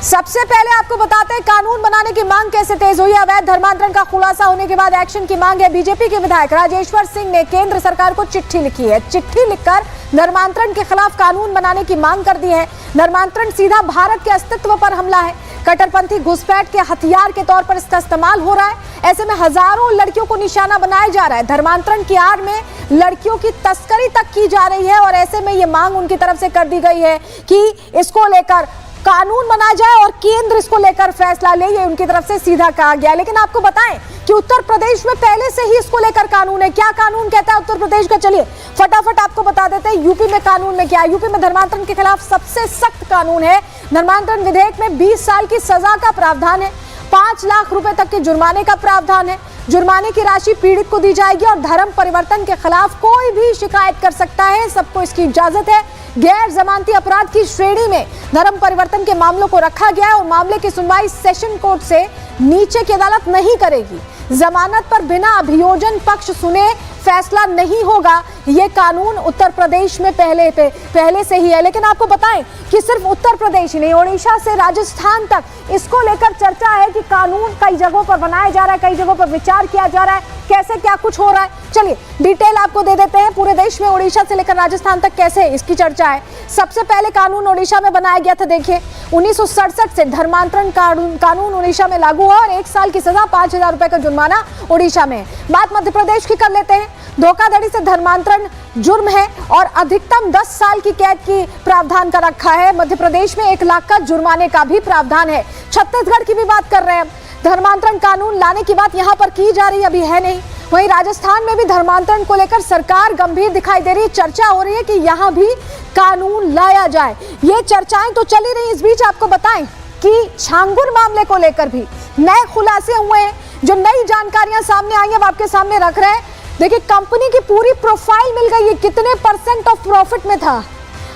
सबसे पहले आपको बताते हैं कानून बनाने की मांग कैसे तेज हुई। अवैध धर्मांतरण का खुलासा होने के बाद एक्शन की मांग है। बीजेपी के विधायक राजेश्वर सिंह ने केंद्र सरकार को चिट्ठी लिखी है। चिट्ठी लिखकर धर्मांतरण के खिलाफ कानून बनाने की मांग कर दी है। धर्मांतरण सीधा भारत के अस्तित्व पर हमला है। कट्टरपंथी घुसपैठ के हथियार के तौर पर इसका इस्तेमाल हो रहा है। ऐसे में हजारों लड़कियों को निशाना बनाया जा रहा है। धर्मांतरण की आड़ में लड़कियों की तस्करी तक की जा रही है और ऐसे में ये मांग उनकी तरफ से कर दी गई है कि इसको लेकर कानून बना जाए और केंद्र इसको लेकर फैसला ले, ये उनकी तरफ से सीधा कहा गया। लेकिन आपको बताएं कि उत्तर प्रदेश में पहले से ही इसको लेकर कानून है। क्या कानून कहता है उत्तर प्रदेश का, चलिए फटाफट आपको बता देते हैं। यूपी में कानून में क्या है। यूपी में धर्मांतरण के खिलाफ सबसे सख्त कानून है। धर्मांतरण विधेयक में 20 साल की सजा का प्रावधान है, 5 लाख रुपए तक के जुर्माने का प्रावधान है। जुर्माने की राशि पीड़ित को दी जाएगी और धर्म परिवर्तन के खिलाफ कोई भी शिकायत कर सकता है, सबको इसकी इजाजत है। गैर जमानती अपराध की श्रेणी में धर्म परिवर्तन के मामलों को रखा गया है और मामले की सुनवाई सेशन कोर्ट से नीचे की अदालत नहीं करेगी। जमानत पर बिना अभियोजन पक्ष सुने फैसला नहीं होगा। ये कानून उत्तर प्रदेश में पहले से ही है, लेकिन आपको बताएं कि सिर्फ उत्तर प्रदेश ही नहीं, ओडिशा से राजस्थान तक इसको लेकर चर्चा है कि कानून कई जगहों पर बनाया जा रहा है, कई जगहों पर विचार किया जा रहा है, कैसे क्या कुछ हो रहा है। चलिए डिटेल आपको दे देते हैं। पूरे देश में ओडिशा से लेकर राजस्थान तक कैसे इसकी चर्चा है। सबसे पहले कानून ओडिशा में बनाया गया था। देखिए 1967 से धर्मांतरण कानून ओडिशा में लागू हुआ और 1 साल की सजा 5,000 रुपए का जुर्माना ओडिशा में। बात मध्य प्रदेश की कर लेते हैं। धोखाधड़ी से धर्मांतरण जुर्म है और अधिकतम 10 साल की कैद की प्रावधान का रखा है। मध्य प्रदेश में 1 लाख का जुर्माने का भी प्रावधान है। छत्तीसगढ़ की भी बात कर रहे हैं। धर्मांतरण कानून लाने की बात यहाँ पर की जा रही है, अभी है नहीं। वहीं राजस्थान में भी धर्मांतरण को लेकर सरकार गंभीर दिखाई दे रही है। चर्चा हो रही है कि यहाँ भी कानून लाया जाए। ये चर्चाएं तो चली रही। इस बीच आपको बताएं कि छांगुर मामले को लेकर भी नए खुलासे हुए हैं। जो नई जानकारियां सामने आई है वो आपके सामने रख रहे हैं। देखिए कंपनी की पूरी प्रोफाइल मिल गई है, कितने % ऑफ प्रॉफिट में था।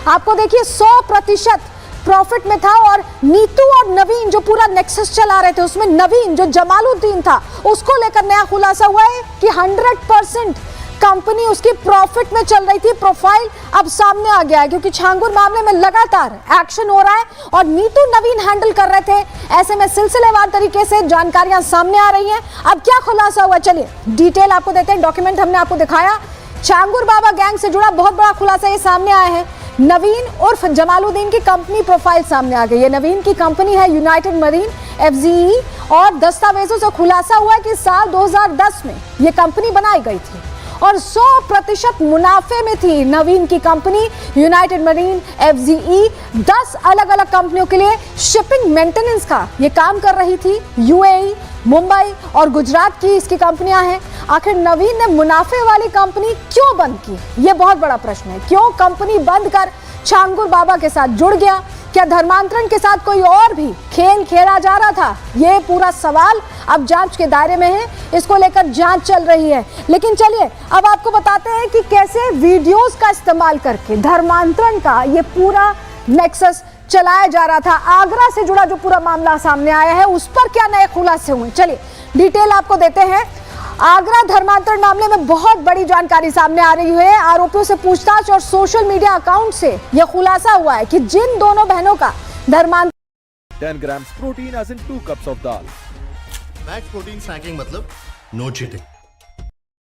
आपको देखिए 100% प्रॉफिट में था और नीतू और नवीन जो पूरा नेक्सस चला रहे थे, उसमें नवीन जो जमालुद्दीन था, उसको लेकर नया खुलासा हुआ है कि 100% कंपनी उसकी प्रॉफिट में चल रही थी। प्रोफाइल अब सामने आ गया है क्योंकि छांगुर मामले में लगातार एक्शन हो रहा है और नीतू नवीन हैंडल कर रहे थे। ऐसे में सिलसिलेवार तरीके से जानकारियां सामने आ रही हैं। अब क्या खुलासा हुआ, चलिए डिटेल आपको देते हैं। डॉक्यूमेंट हमने आपको दिखाया। छांगुर बाबा गैंग से जुड़ा बहुत बड़ा खुलासा ये सामने आया है। नवीन उर्फ जमालुद्दीन की कंपनी प्रोफाइल सामने आ गई है। नवीन की कंपनी है यूनाइटेड मरीन FZE और दस्तावेजों से खुलासा हुआ है कि साल 2010 में ये कंपनी बनाई गई थी और 100% मुनाफे में थी नवीन की कंपनी यूनाइटेड मरीन FZE। 10 अलग अलग कंपनियों के लिए शिपिंग मेंटेनेंस का ये काम कर रही थी। UAE, मुंबई और गुजरात की इसकी कंपनियां हैं। आखिर नवीन ने मुनाफे वाली कंपनी क्यों बंद की, ये बहुत बड़ा प्रश्न है। क्यों कंपनी बंद कर छांगुर बाबा के साथ जुड़ गया? क्या धर्मांतरण के साथ कोई और भी खेल खेला जा रहा था? ये पूरा सवाल अब जांच के दायरे में है। इसको लेकर जांच चल रही है। लेकिन चलिए अब आपको बताते हैं कि कैसे वीडियोस का इस्तेमाल करके धर्मांतरण का ये पूरा नेक्सस चलाया जा रहा था। आगरा से जुड़ा जो पूरा मामला सामने आया है उस पर क्या नए खुलासे हुए, चलिए डिटेल आपको देते हैं। आगरा धर्मांतरण मामले में बहुत बड़ी जानकारी सामने आ रही है। आरोपियों से पूछताछ और सोशल मीडिया अकाउंट से यह खुलासा हुआ है कि जिन दोनों बहनों का धर्मांतरण 10 grams protein as in 2 cups of dal. Max protein snacking मतलब no cheating.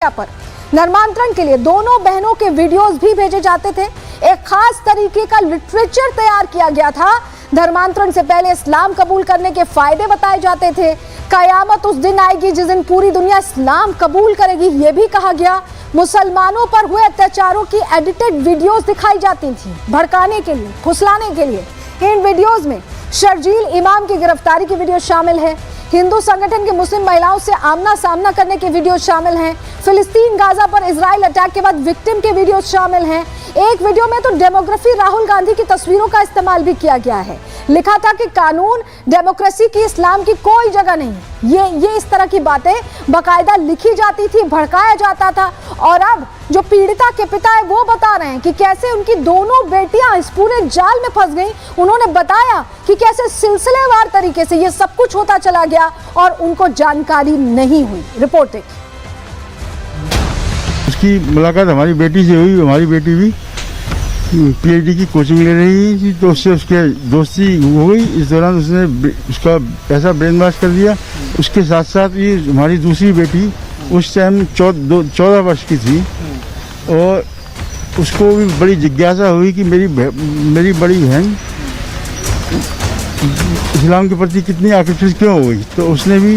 पर धर्मांतरण के लिए दोनों बहनों के वीडियोस भी भेजे जाते थे। एक खास तरीके का लिटरेचर तैयार किया गया था। धर्मांतरण से पहले इस्लाम कबूल करने के फायदे बताए जाते थे। कयामत उस दिन आएगी जिस दिन पूरी दुनिया इस्लाम कबूल करेगी, ये भी कहा गया। मुसलमानों पर हुए अत्याचारों की एडिटेड वीडियोस दिखाई जाती थी भड़काने के लिए, फुसलाने के लिए। इन वीडियोस में शर्जील इमाम की गिरफ्तारी की वीडियो शामिल है। हिंदू संगठन की मुस्लिम महिलाओं से आमना सामना करने के वीडियो शामिल हैं। फिलिस्तीन गाजा पर इजराइल अटैक के बाद विक्टिम के वीडियो शामिल हैं। एक वीडियो में तो डेमोग्राफी राहुल गांधी की तस्वीरों का इस्तेमाल भी किया गया है। लिखा था कि कानून, डेमोक्रेसी की, इस्लाम की कोई जगह नहीं। ये इस तरह की बातें बाकायदा लिखी जाती थी, भड़काया जाता था। और अब जो पीड़िता के पिता है वो बता रहे हैं कि कैसे उनकी दोनों बेटियां इस पूरे जाल में फंस गईं। उन्होंने बताया कि कैसे सिलसिलेवार तरीके से ये सब कुछ होता चला गया और उनको जानकारी नहीं हुई। रिपोर्ट देखिए। उसकी मुलाकात हमारी बेटी से हुई। हमारी बेटी भी PhD की कोचिंग ले रही थी तो उससे उसके दोस्ती हो गई। इस दौरान उसने उसका पैसा ब्रेन वॉश कर दिया। उसके साथ साथ ये हमारी दूसरी बेटी उस टाइम 14 वर्ष की थी और उसको भी बड़ी जिज्ञासा हुई कि मेरी बड़ी बहन इस्लाम के प्रति कितनी आकर्षित क्यों हो गई। तो उसने भी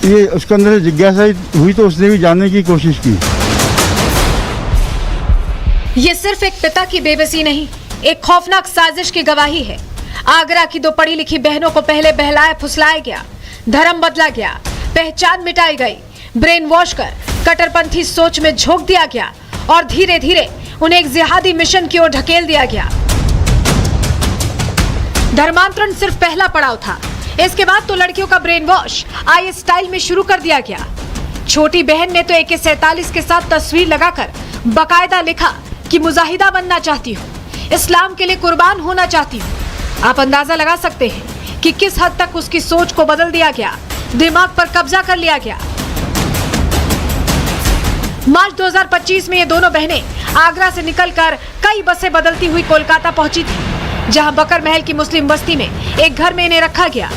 ये उसके अंदर जिज्ञासा हुई तो उसने भी जानने की कोशिश की। ये सिर्फ एक पिता की बेबसी नहीं, एक खौफनाक साजिश की गवाही है। आगरा की 2 पढ़ी लिखी बहनों को पहले बहलाया फुसलाया गया, धर्म बदला गया, पहचान मिटाई गई, ब्रेन वॉश कर कट्टरपंथी सोच में झोंक दिया गया और धीरे धीरे उन्हें एक जिहादी मिशन की ओर ढकेल दिया गया। धर्मांतरण सिर्फ पहला पड़ाव था। इसके बाद तो लड़कियों का ब्रेन वॉश IS स्टाइल में शुरू कर दिया गया। छोटी बहन ने तो AK-47 के साथ तस्वीर लगाकर बकायदा लिखा कि मुजाहिदा बनना चाहती हूँ, इस्लाम के लिए कुर्बान होना चाहती हूँ। आप अंदाजा लगा सकते हैं कि किस हद तक उसकी सोच को बदल दिया गया, दिमाग पर कब्जा कर लिया गया। मार्च 2025 में ये दोनों बहनें आगरा से निकलकर कई बसें बदलती हुई कोलकाता पहुंची थी, जहां बकर महल की मुस्लिम बस्ती में एक घर में इन्हें रखा गया।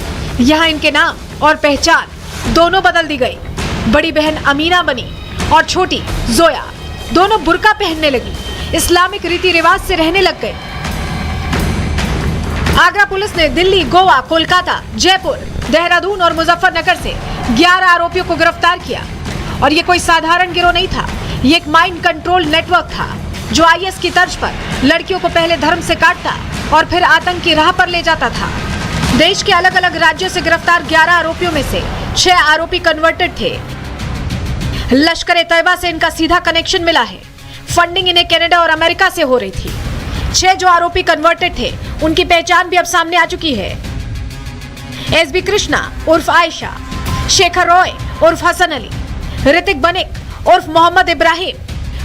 यहां इनके नाम और पहचान दोनों बदल दी गई। बड़ी बहन अमीना बनी और छोटी जोया दोनों बुर्का पहनने लगी, इस्लामिक रीति रिवाज से रहने लग गए। आगरा पुलिस ने दिल्ली, गोवा, कोलकाता, जयपुर, देहरादून और मुजफ्फरनगर से 11 आरोपियों को गिरफ्तार किया। और ये कोई साधारण गिरोह नहीं था, ये एक माइंड कंट्रोल नेटवर्क था जो IS की तर्ज पर लड़कियों को पहले धर्म से काटता और फिर आतंक की राह पर ले जाता था। देश के अलग अलग राज्यों से गिरफ्तार 11 आरोपियों में से 6 आरोपी कन्वर्टेड थे। लश्कर-ए-तैयबा से इनका सीधा कनेक्शन मिला है। फंडिंग इन्हें कनाडा और अमेरिका से हो रही थी। 6 जो आरोपी कन्वर्टेड थे उनकी पहचान भी अब सामने आ चुकी है। SB कृष्णा उर्फ आयशा, शेखर रॉय उर्फ हसन अली, ऋतिक बनिक उर्फ मोहम्मद इब्राहिम,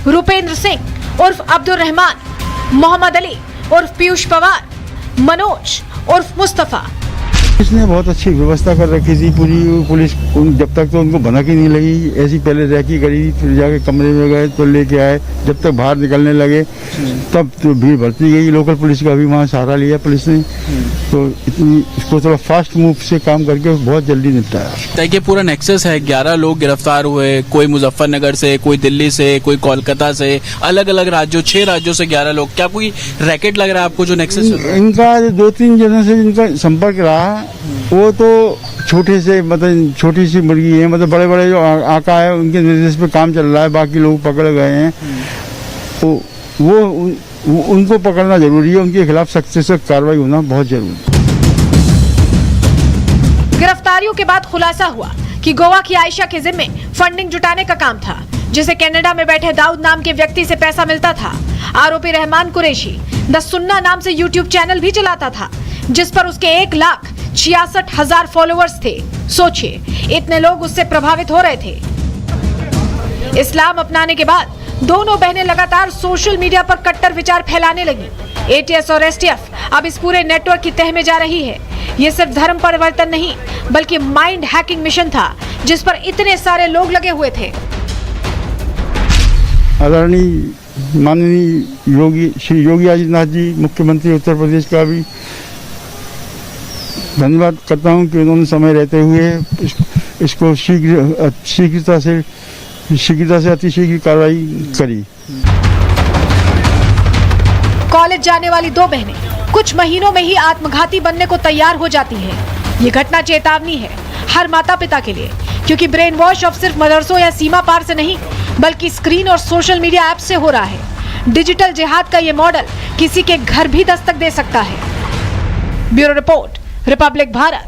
रुपेंद्र सिंह उर्फ अब्दुल रहमान, मोहम्मद अली उर्फ पीयूष पवार, मनोज उर्फ मुस्तफा। इसने बहुत अच्छी व्यवस्था कर रखी थी पूरी पुलिस। जब तक तो उनको भनक ही नहीं लगी, ऐसी पहले रैकी करी, फिर जाके कमरे में गए तो लेके आए। जब तक बाहर निकलने लगे तब तो भीड़ बढ़ती गई। लोकल पुलिस का भी वहाँ सहारा लिया पुलिस ने, तो इतनी इसको थोड़ा फास्ट मूव से काम करके बहुत जल्दी निपटाया। देखिए पूरा नेक्सस है, 11 लोग गिरफ्तार हुए, कोई मुजफ्फरनगर से, कोई दिल्ली से, कोई कोलकाता से, अलग अलग राज्यों, 6 राज्यों से 11 लोग। क्या कोई रैकेट लग रहा है आपको जो नेक्सस? इनका 2-3 जनों से जिनका संपर्क रहा वो तो छोटे से मतलब छोटी सी मुर्गी है, मतलब बड़े बड़े जो आका है उनके निर्देश पे काम चल रहा है। बाकी लोग पकड़ गए हैं तो वो उनको पकड़ना जरूरी है, उनके खिलाफ सख्त से सख्त कार्रवाई होना बहुत जरूरी है। गिरफ्तारियों के बाद खुलासा हुआ कि गोवा की आयशा के जिम्मे फंडिंग जुटाने का काम था, जिसे कनाडा में बैठे दाऊद नाम के व्यक्ति से पैसा मिलता था। आरोपी रहमान कुरैशी द सुन्ना नाम से YouTube चैनल भी चलाता था, जिस पर उसके 1,66,000 फॉलोअर्स थे। सोचिए इतने लोग उससे प्रभावित हो रहे थे। इस्लाम अपनाने के बाद दोनों बहनें लगातार सोशल मीडिया पर कट्टर विचार फैलाने लगी। ATS और STF अब इस पूरे नेटवर्क की तह में जा रही है। ये सिर्फ धर्म परिवर्तन नहीं बल्कि माइंड हैकिंग मिशन था, जिस पर इतने सारे लोग लगे हुए थे। आदरणीय माननीय श्री योगी आदित्यनाथ जी, मुख्यमंत्री उत्तर प्रदेश का भी धन्यवाद करता हूं कि उन्होंने समय रहते हुए इसको शीघ्रता से अतिशीघ्र कार्रवाई करी। कॉलेज जाने वाली 2 बहनें कुछ महीनों में ही आत्मघाती बनने को तैयार हो जाती हैं। ये घटना चेतावनी है हर माता पिता के लिए, क्योंकि ब्रेन वॉश अब सिर्फ मदरसों या सीमा पार से नहीं बल्कि स्क्रीन और सोशल मीडिया ऐप से हो रहा है। डिजिटल जिहाद का ये मॉडल किसी के घर भी दस्तक दे सकता है। Bureau report, Republic Bharat.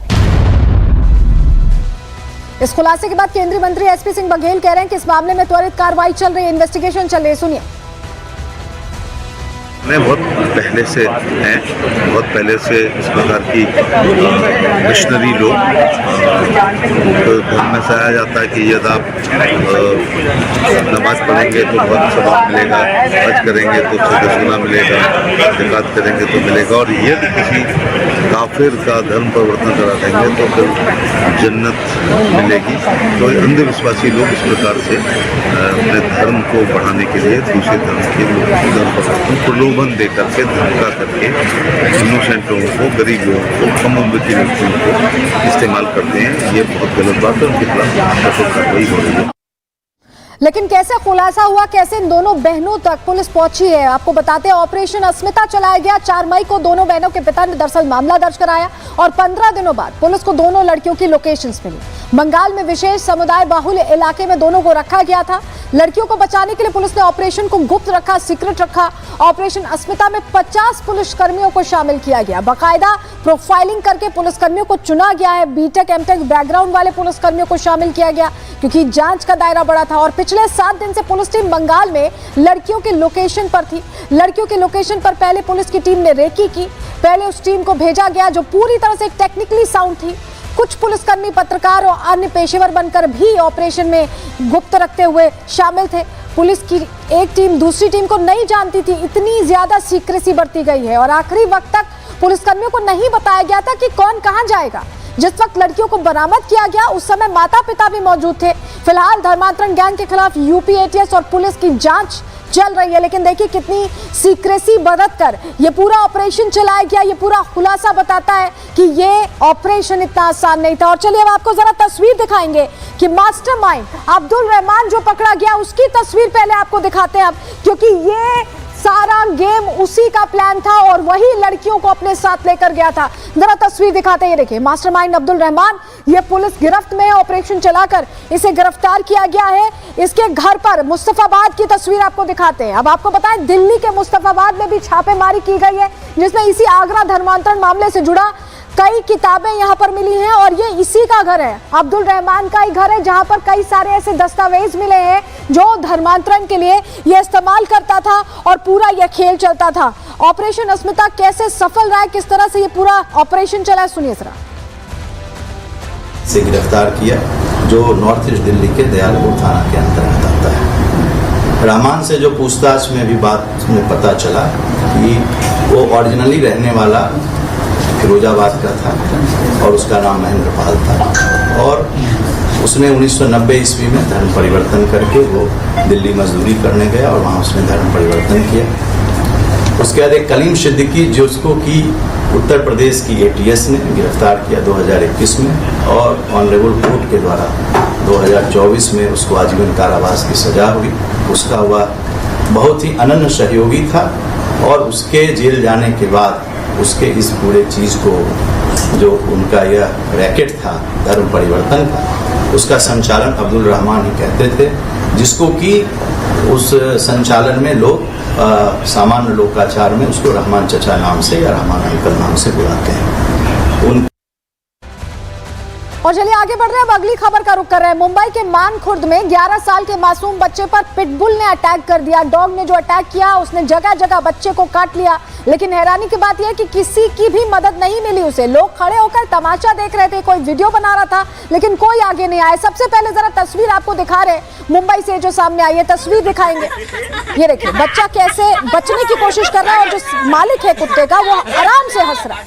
इस खुलासे के बाद केंद्रीय मंत्री SP सिंह बघेल कह रहे हैं कि इस मामले में त्वरित कार्रवाई चल रही है, इन्वेस्टिगेशन चल रही है। सुनिए। बहुत पहले से हैं, बहुत पहले से इस प्रकार की मिशनरी लोग धर्म में सहाया जाता है कि यदि आप नमाज पढ़ेंगे तो बहुत सवाब मिलेगा, हज करेंगे तो 6 गुना मिलेगा, ज़कात करेंगे तो मिलेगा, और यदि किसी काफिर का धर्म परिवर्तन करा देंगे तो फिर जन्नत मिलेगी। तो अंधविश्वासी लोग इस प्रकार से अपने धर्म को बढ़ाने के लिए दूसरे धर्म के धर्म परिवर्तन प्रलोभन दे करके, धमका करके इनोसेंट लोगों को, गरीब लोगों को, कम उम्र के व्यक्तियों को इस्तेमाल करते हैं। ये बहुत गलत बात है, उनके खिलाफ कठोर कार्रवाई हो रही है। लेकिन कैसे खुलासा हुआ, कैसे इन दोनों बहनों तक पुलिस पहुंची है, आपको बताते हैं। ऑपरेशन अस्मिता चलाया गया। 4 मई को दोनों बहनों के पिता ने दरअसल मामला दर्ज कराया और 15 दिनों बाद पुलिस को दोनों लड़कियों की लोकेशंस मिली। बंगाल में विशेष समुदाय बाहुल्य इलाके में दोनों को रखा गया था। लड़कियों को बचाने के लिए पुलिस ने ऑपरेशन को गुप्त रखा, सीक्रेट रखा। ऑपरेशन अस्मिता में 50 पुलिसकर्मियों को शामिल किया गया। बाकायदा प्रोफाइलिंग करके पुलिसकर्मियों को चुना गया है। बीटेक एमटेक बैकग्राउंड वाले पुलिसकर्मियों को शामिल किया गया क्योंकि जांच का दायरा बड़ा था। और पिछले 7 दिन से पुलिस टीम बंगाल में लड़कियों के लोकेशन पर थी। लड़कियों के लोकेशन पर पहले पुलिस की टीम ने रेकी की। पहले उस टीम को भेजा गया जो पूरी तरह से टेक्निकली साउंड थी। कुछ पुलिसकर्मी, पत्रकार और अन्य पेशेवर बनकर भी ऑपरेशन में गुप्त रखते हुए शामिल थे। पुलिस की एक टीम दूसरी टीम को नहीं जानती थी, इतनी ज्यादा सीक्रेसी बरती गई है और आखिरी वक्त तक पुलिसकर्मियों को नहीं बताया गया था कि कौन कहां जाएगा। जिस वक्त लड़कियों को बरामद किया गया उस समय माता पिता भी मौजूद थे। फिलहाल धर्मांतरण गैंग के खिलाफ यूपी एटीएस और पुलिस की जांच चल रही है, लेकिन देखिए कितनी सीक्रेसी बरत कर ये पूरा ऑपरेशन चलाया गया। ये पूरा खुलासा बताता है कि ये ऑपरेशन इतना आसान नहीं था। और चलिए अब आपको जरा तस्वीर दिखाएंगे कि मास्टरमाइंड अब्दुल रहमान जो पकड़ा गया उसकी तस्वीर पहले आपको दिखाते हैं अब, क्योंकि ये सारा गेम उसी का प्लान था और वही लड़कियों को अपने साथ लेकर गया था। जरा तस्वीर दिखाते हैं, ये देखिए मास्टरमाइंड अब्दुल रहमान, ये पुलिस गिरफ्त में है। ऑपरेशन चलाकर इसे गिरफ्तार किया गया है। इसके घर पर मुस्तफाबाद की तस्वीर आपको दिखाते हैं। अब आपको बताएं दिल्ली के मुस्तफाबाद में भी छापेमारी की गई है, जिसमें इसी आगरा धर्मांतरण मामले से जुड़ा कई किताबें यहाँ पर मिली हैं और ये इसी का घर है, अब्दुल रहमान का ही घर है, जहाँ पर कई सारे ऐसे दस्तावेज मिले हैं जो धर्मांतरण के लिए ये इस्तेमाल करता था और पूरा ये खेल चलता था। ऑपरेशन अस्मिता कैसे सफल रहा है, किस तरह से ये पूरा ऑपरेशन चला है, सुनिए जरा। से गिरफ्तार किया जो नॉर्थ ईस्ट दिल्ली के दयालपुर थाना के अंतर्गत आता है। रहमान से जो पूछताछ में भी बात में पता चला कि वो ओरिजिनली रहने वाला फिरोजाबाद का था और उसका नाम महेंद्र पाल था और उसने 1990 ईस्वी में धर्म परिवर्तन करके वो दिल्ली मजदूरी करने गया और वहाँ उसने धर्म परिवर्तन किया। उसके बाद एक कलीम सिद्दीकी जिसको कि उत्तर प्रदेश की एटीएस ने गिरफ्तार किया 2021 में और ऑनरेबल कोर्ट के द्वारा 2024 में उसको आजीवन कारावास की सजा हुई। उसका हुआ बहुत ही अनन्य सहयोगी था और उसके जेल जाने के बाद उसके इस पूरे चीज़ को जो उनका यह रैकेट था धर्म परिवर्तन का, उसका संचालन अब्दुल रहमान ही कहते थे, जिसको कि उस संचालन में लोग सामान्य लोकाचार में उसको रहमान चचा नाम से या रहमान अंकल नाम से बुलाते हैं। और चलिए आगे बढ़ रहे हैं, अब अगली खबर का रुख कर रहे हैं। मुंबई के मानखुर्द में 11 साल के मासूम बच्चे पर पिटबुल ने अटैक कर दिया। डॉग ने जो अटैक किया उसने जगह जगह बच्चे को काट लिया, लेकिन हैरानी की बात यह है कि किसी की भी मदद नहीं मिली उसे। लोग खड़े होकर तमाशा देख रहे थे, कोई वीडियो बना रहा था, लेकिन कोई आगे नहीं आया। सबसे पहले जरा तस्वीर आपको दिखा रहे मुंबई से जो सामने आई है, तस्वीर दिखाएंगे। ये देखिए बच्चा कैसे बचने की कोशिश कर रहा है और जो मालिक है कुत्ते का वो आराम से हंस रहा है।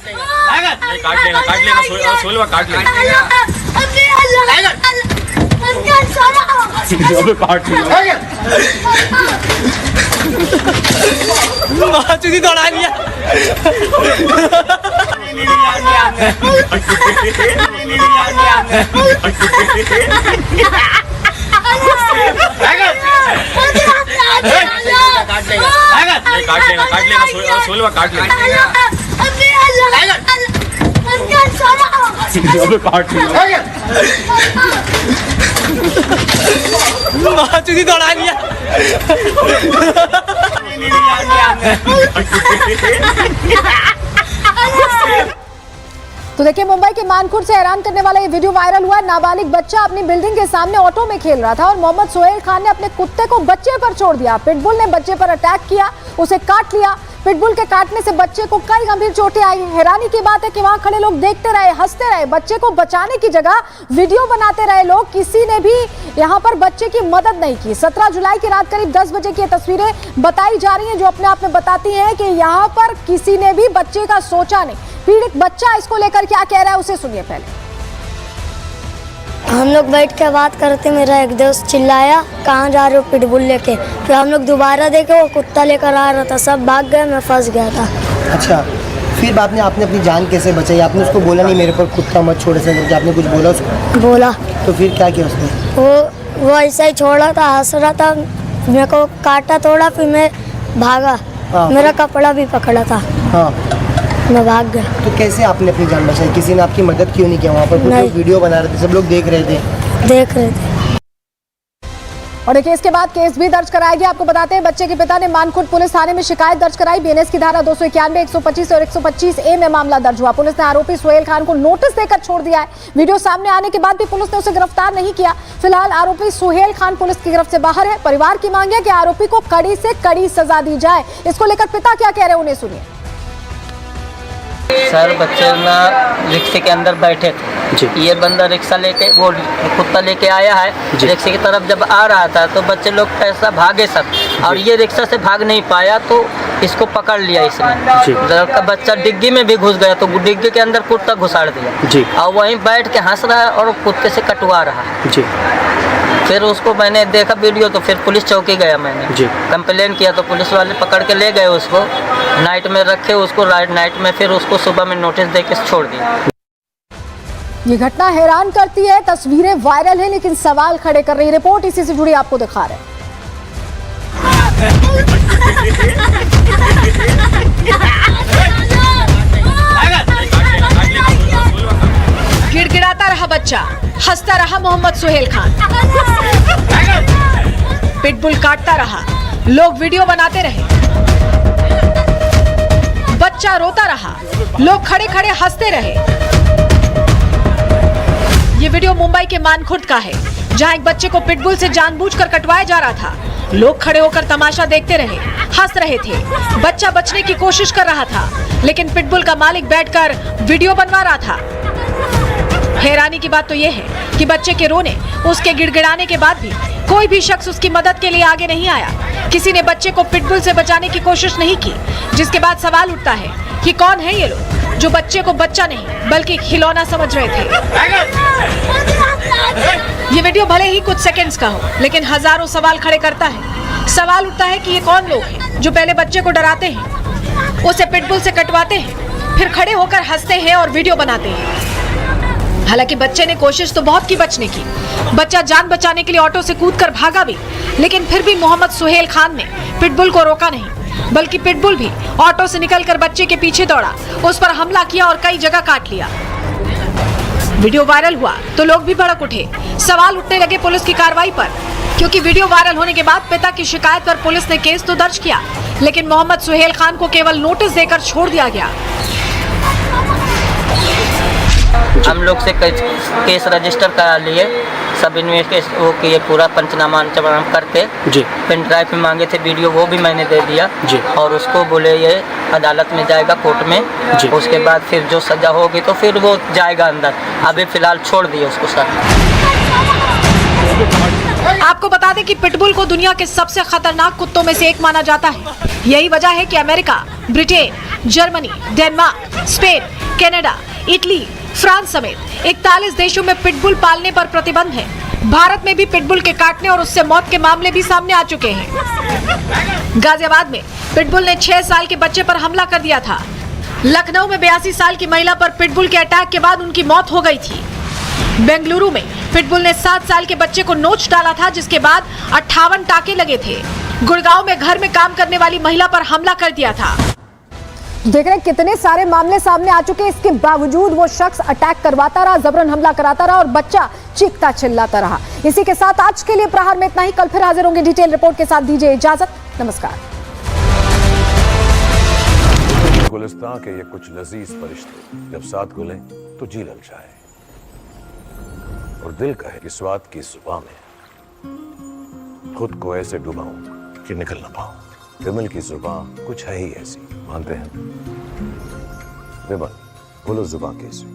दौड़ा लिया काट दौड़ा लिया। तो देखिए मुंबई के मानखुर्द से हैरान करने वाला ये वीडियो वायरल हुआ। नाबालिग बच्चा अपनी बिल्डिंग के सामने ऑटो में खेल रहा था और मोहम्मद सोहेल खान ने अपने कुत्ते को बच्चे पर छोड़ दिया। पिटबुल ने बच्चे पर अटैक किया, उसे काट लिया। पिटबुल के काटने से बच्चे को कई गंभीर चोटें आई। हैरानी की बात है कि वहां खड़े लोग देखते रहे, हंसते रहे, बच्चे को बचाने की जगह वीडियो बनाते रहे लोग। किसी ने भी यहां पर बच्चे की मदद नहीं की। 17 जुलाई की रात करीब 10 बजे की तस्वीरें बताई जा रही हैं, जो अपने आप में बताती हैं कि यहां पर किसी ने भी बच्चे का सोचा नहीं। पीड़ित बच्चा इसको लेकर क्या कह रहा है उसे सुनिए पहले। हम लोग बैठ के बात करते, मेरा एक दोस्त चिल्लाया कहाँ जा रहे हो पिटबुल लेके। फिर हम लोग दोबारा देखे वो कुत्ता लेकर आ रहा था, सब भाग गए, मैं फंस गया था। अच्छा, फिर बाद में आपने अपनी जान कैसे बचाई? आपने उसको बोला नहीं मेरे पर कुत्ता मत छोड़ से करके? आपने कुछ बोला उसको? बोला। तो फिर क्या किया उसने? वो ऐसा ही छोड़ा था, हंस रहा था, मेरे को काटा थोड़ा, फिर मैं भागा। मेरा कपड़ा भी पकड़ा था। हाँ, मैं भाग गया। तो कैसे आपने अपनी जान बचाई? किसी ने आपकी मदद क्यों नहीं किया? वहाँ पर कुछ लोग वीडियो बना रहे थे, सब लोग देख रहे थे। और देखिए इसके बाद केस भी दर्ज कराया गया। आपको बताते हैं बच्चे के पिता ने मानखुर्द पुलिस थाने में शिकायत दर्ज कराई। बीएनएस की धारा 291, 125 और 125A में मामला दर्ज हुआ। पुलिस ने आरोपी सोहेल खान को नोटिस देकर छोड़ दिया है। वीडियो सामने आने के बाद भी पुलिस ने उसे गिरफ्तार नहीं किया। फिलहाल आरोपी सोहेल खान पुलिस की गिरफ्त से बाहर है। परिवार की मांग है कि आरोपी को कड़ी से कड़ी सजा दी जाए। इसको लेकर पिता क्या कह रहे हैं उन्हें सुनिए। सर बच्चे ना रिक्शे के अंदर बैठे थे, ये बंदा रिक्शा लेके वो कुत्ता लेके आया है, रिक्शे की तरफ जब आ रहा था तो बच्चे लोग ऐसा भागे सब, और ये रिक्शा से भाग नहीं पाया तो इसको पकड़ लिया इसने। लड़का बच्चा डिग्गी में भी घुस गया तो डिग्गी के अंदर कुत्ता घुसाड़ दिया और वहीं बैठ के हंस रहा है और कुत्ते से कटवा रहा है। फिर उसको मैंने देखा वीडियो तो फिर पुलिस चौकी गया, मैंने कंप्लेन किया तो पुलिस वाले पकड़ के ले गए उसको, नाइट में रखे उसको, नाइट में फिर उसको सुबह में नोटिस दे के छोड़ दिया। ये घटना हैरान करती है, तस्वीरें वायरल है लेकिन सवाल खड़े कर रही। रिपोर्ट इसी से जुड़ी आपको दिखा रहे हैं। गिड़गिड़ाता रहा बच्चा, हंसता रहा मोहम्मद सुहेल खान, पिटबुल काटता रहा, लोग वीडियो बनाते रहे, बच्चा रोता रहा, लोग खड़े खड़े हंसते रहे। ये वीडियो मुंबई के मानखुर्द का है, जहां एक बच्चे को पिटबुल से जानबूझकर कटवाया जा रहा था। लोग खड़े होकर तमाशा देखते रहे, हंस रहे थे। बच्चा बचने की कोशिश कर रहा था, लेकिन पिटबुल का मालिक बैठकर वीडियो बनवा रहा था। हैरानी की बात तो यह है कि बच्चे के रोने, उसके गिड़गिड़ाने के बाद भी कोई भी शख्स उसकी मदद के लिए आगे नहीं आया। किसी ने बच्चे को पिटबुल से बचाने की कोशिश नहीं की, जिसके बाद सवाल उठता है कि कौन है ये लोग जो बच्चे को बच्चा नहीं बल्कि खिलौना समझ रहे थे। ये वीडियो भले ही कुछ सेकंड्स का हो, लेकिन हजारों सवाल खड़े करता है। सवाल उठता है कि ये कौन लोग हैं जो पहले बच्चे को डराते हैं, उसे पिटबुल से कटवाते हैं, फिर खड़े होकर हंसते हैं और वीडियो बनाते हैं। हालांकि बच्चे ने कोशिश तो बहुत की बचने की, बच्चा जान बचाने के लिए ऑटो से कूदकर भागा भी, लेकिन फिर भी मोहम्मद सुहेल खान ने पिटबुल को रोका नहीं, बल्कि पिटबुल भी ऑटो से निकलकर बच्चे के पीछे दौड़ा, उस पर हमला किया और कई जगह काट लिया। वीडियो वायरल हुआ तो लोग भी भड़क उठे, सवाल उठने लगे पुलिस की कार्रवाई पर, क्योंकि वीडियो वायरल होने के बाद पिता की शिकायत पर पुलिस ने केस तो दर्ज किया, लेकिन मोहम्मद सुहेल खान को केवल नोटिस देकर छोड़ दिया गया। हम लोग से केस रजिस्टर करा लिए, सब इन्वेस्टिगेशन वो किए, पूरा पंचनामा करके पेन ड्राइव में मांगे थे वीडियो, वो भी मैंने दे दिया और उसको बोले ये अदालत में जाएगा कोर्ट में, उसके बाद फिर जो सजा होगी तो फिर वो जाएगा अंदर। अभी फिलहाल छोड़ दिए उसको सर। आपको बता दें कि पिटबुल को दुनिया के सबसे खतरनाक कुत्तों में से एक माना जाता है। यही वजह है कि America, Britain, Germany, Denmark, Spain, Canada, Italy, France समेत 41 देशों में पिटबुल पालने पर प्रतिबंध है। भारत में भी पिटबुल के काटने और उससे मौत के मामले भी सामने आ चुके हैं। गाजियाबाद में पिटबुल ने 6 साल के बच्चे पर हमला कर दिया था। लखनऊ में 82 साल की महिला पर पिटबुल के अटैक के बाद उनकी मौत हो गई थी। बेंगलुरु में पिटबुल ने 7 साल के बच्चे को नोच डाला था, जिसके बाद 58 टाके लगे थे। गुड़गांव में घर में काम करने वाली महिला पर हमला कर दिया था। देख रहे हैं कितने सारे मामले सामने आ चुके हैं, इसके बावजूद वो शख्स अटैक करवाता रहा, जबरन हमला कराता रहा और बच्चा चीखता चिल्लाता रहा। इसी के साथ आज के लिए प्रहार में इतना ही। कल फिर हाजिर होंगे डिटेल रिपोर्ट के साथ। दीजिए इजाजत, नमस्कार। गुलिस्तां के ये कुछ लजीज फरिश्ते जब साथ घुले तो जी ललचाए और दिल कहे कि स्वाद की जुबान में खुद को ऐसे डुबाऊं कि निकल ना पाऊं। विमल की जुबान कुछ है ही ऐसी, मानते हैं विमल, बोलो जुबान कैसी।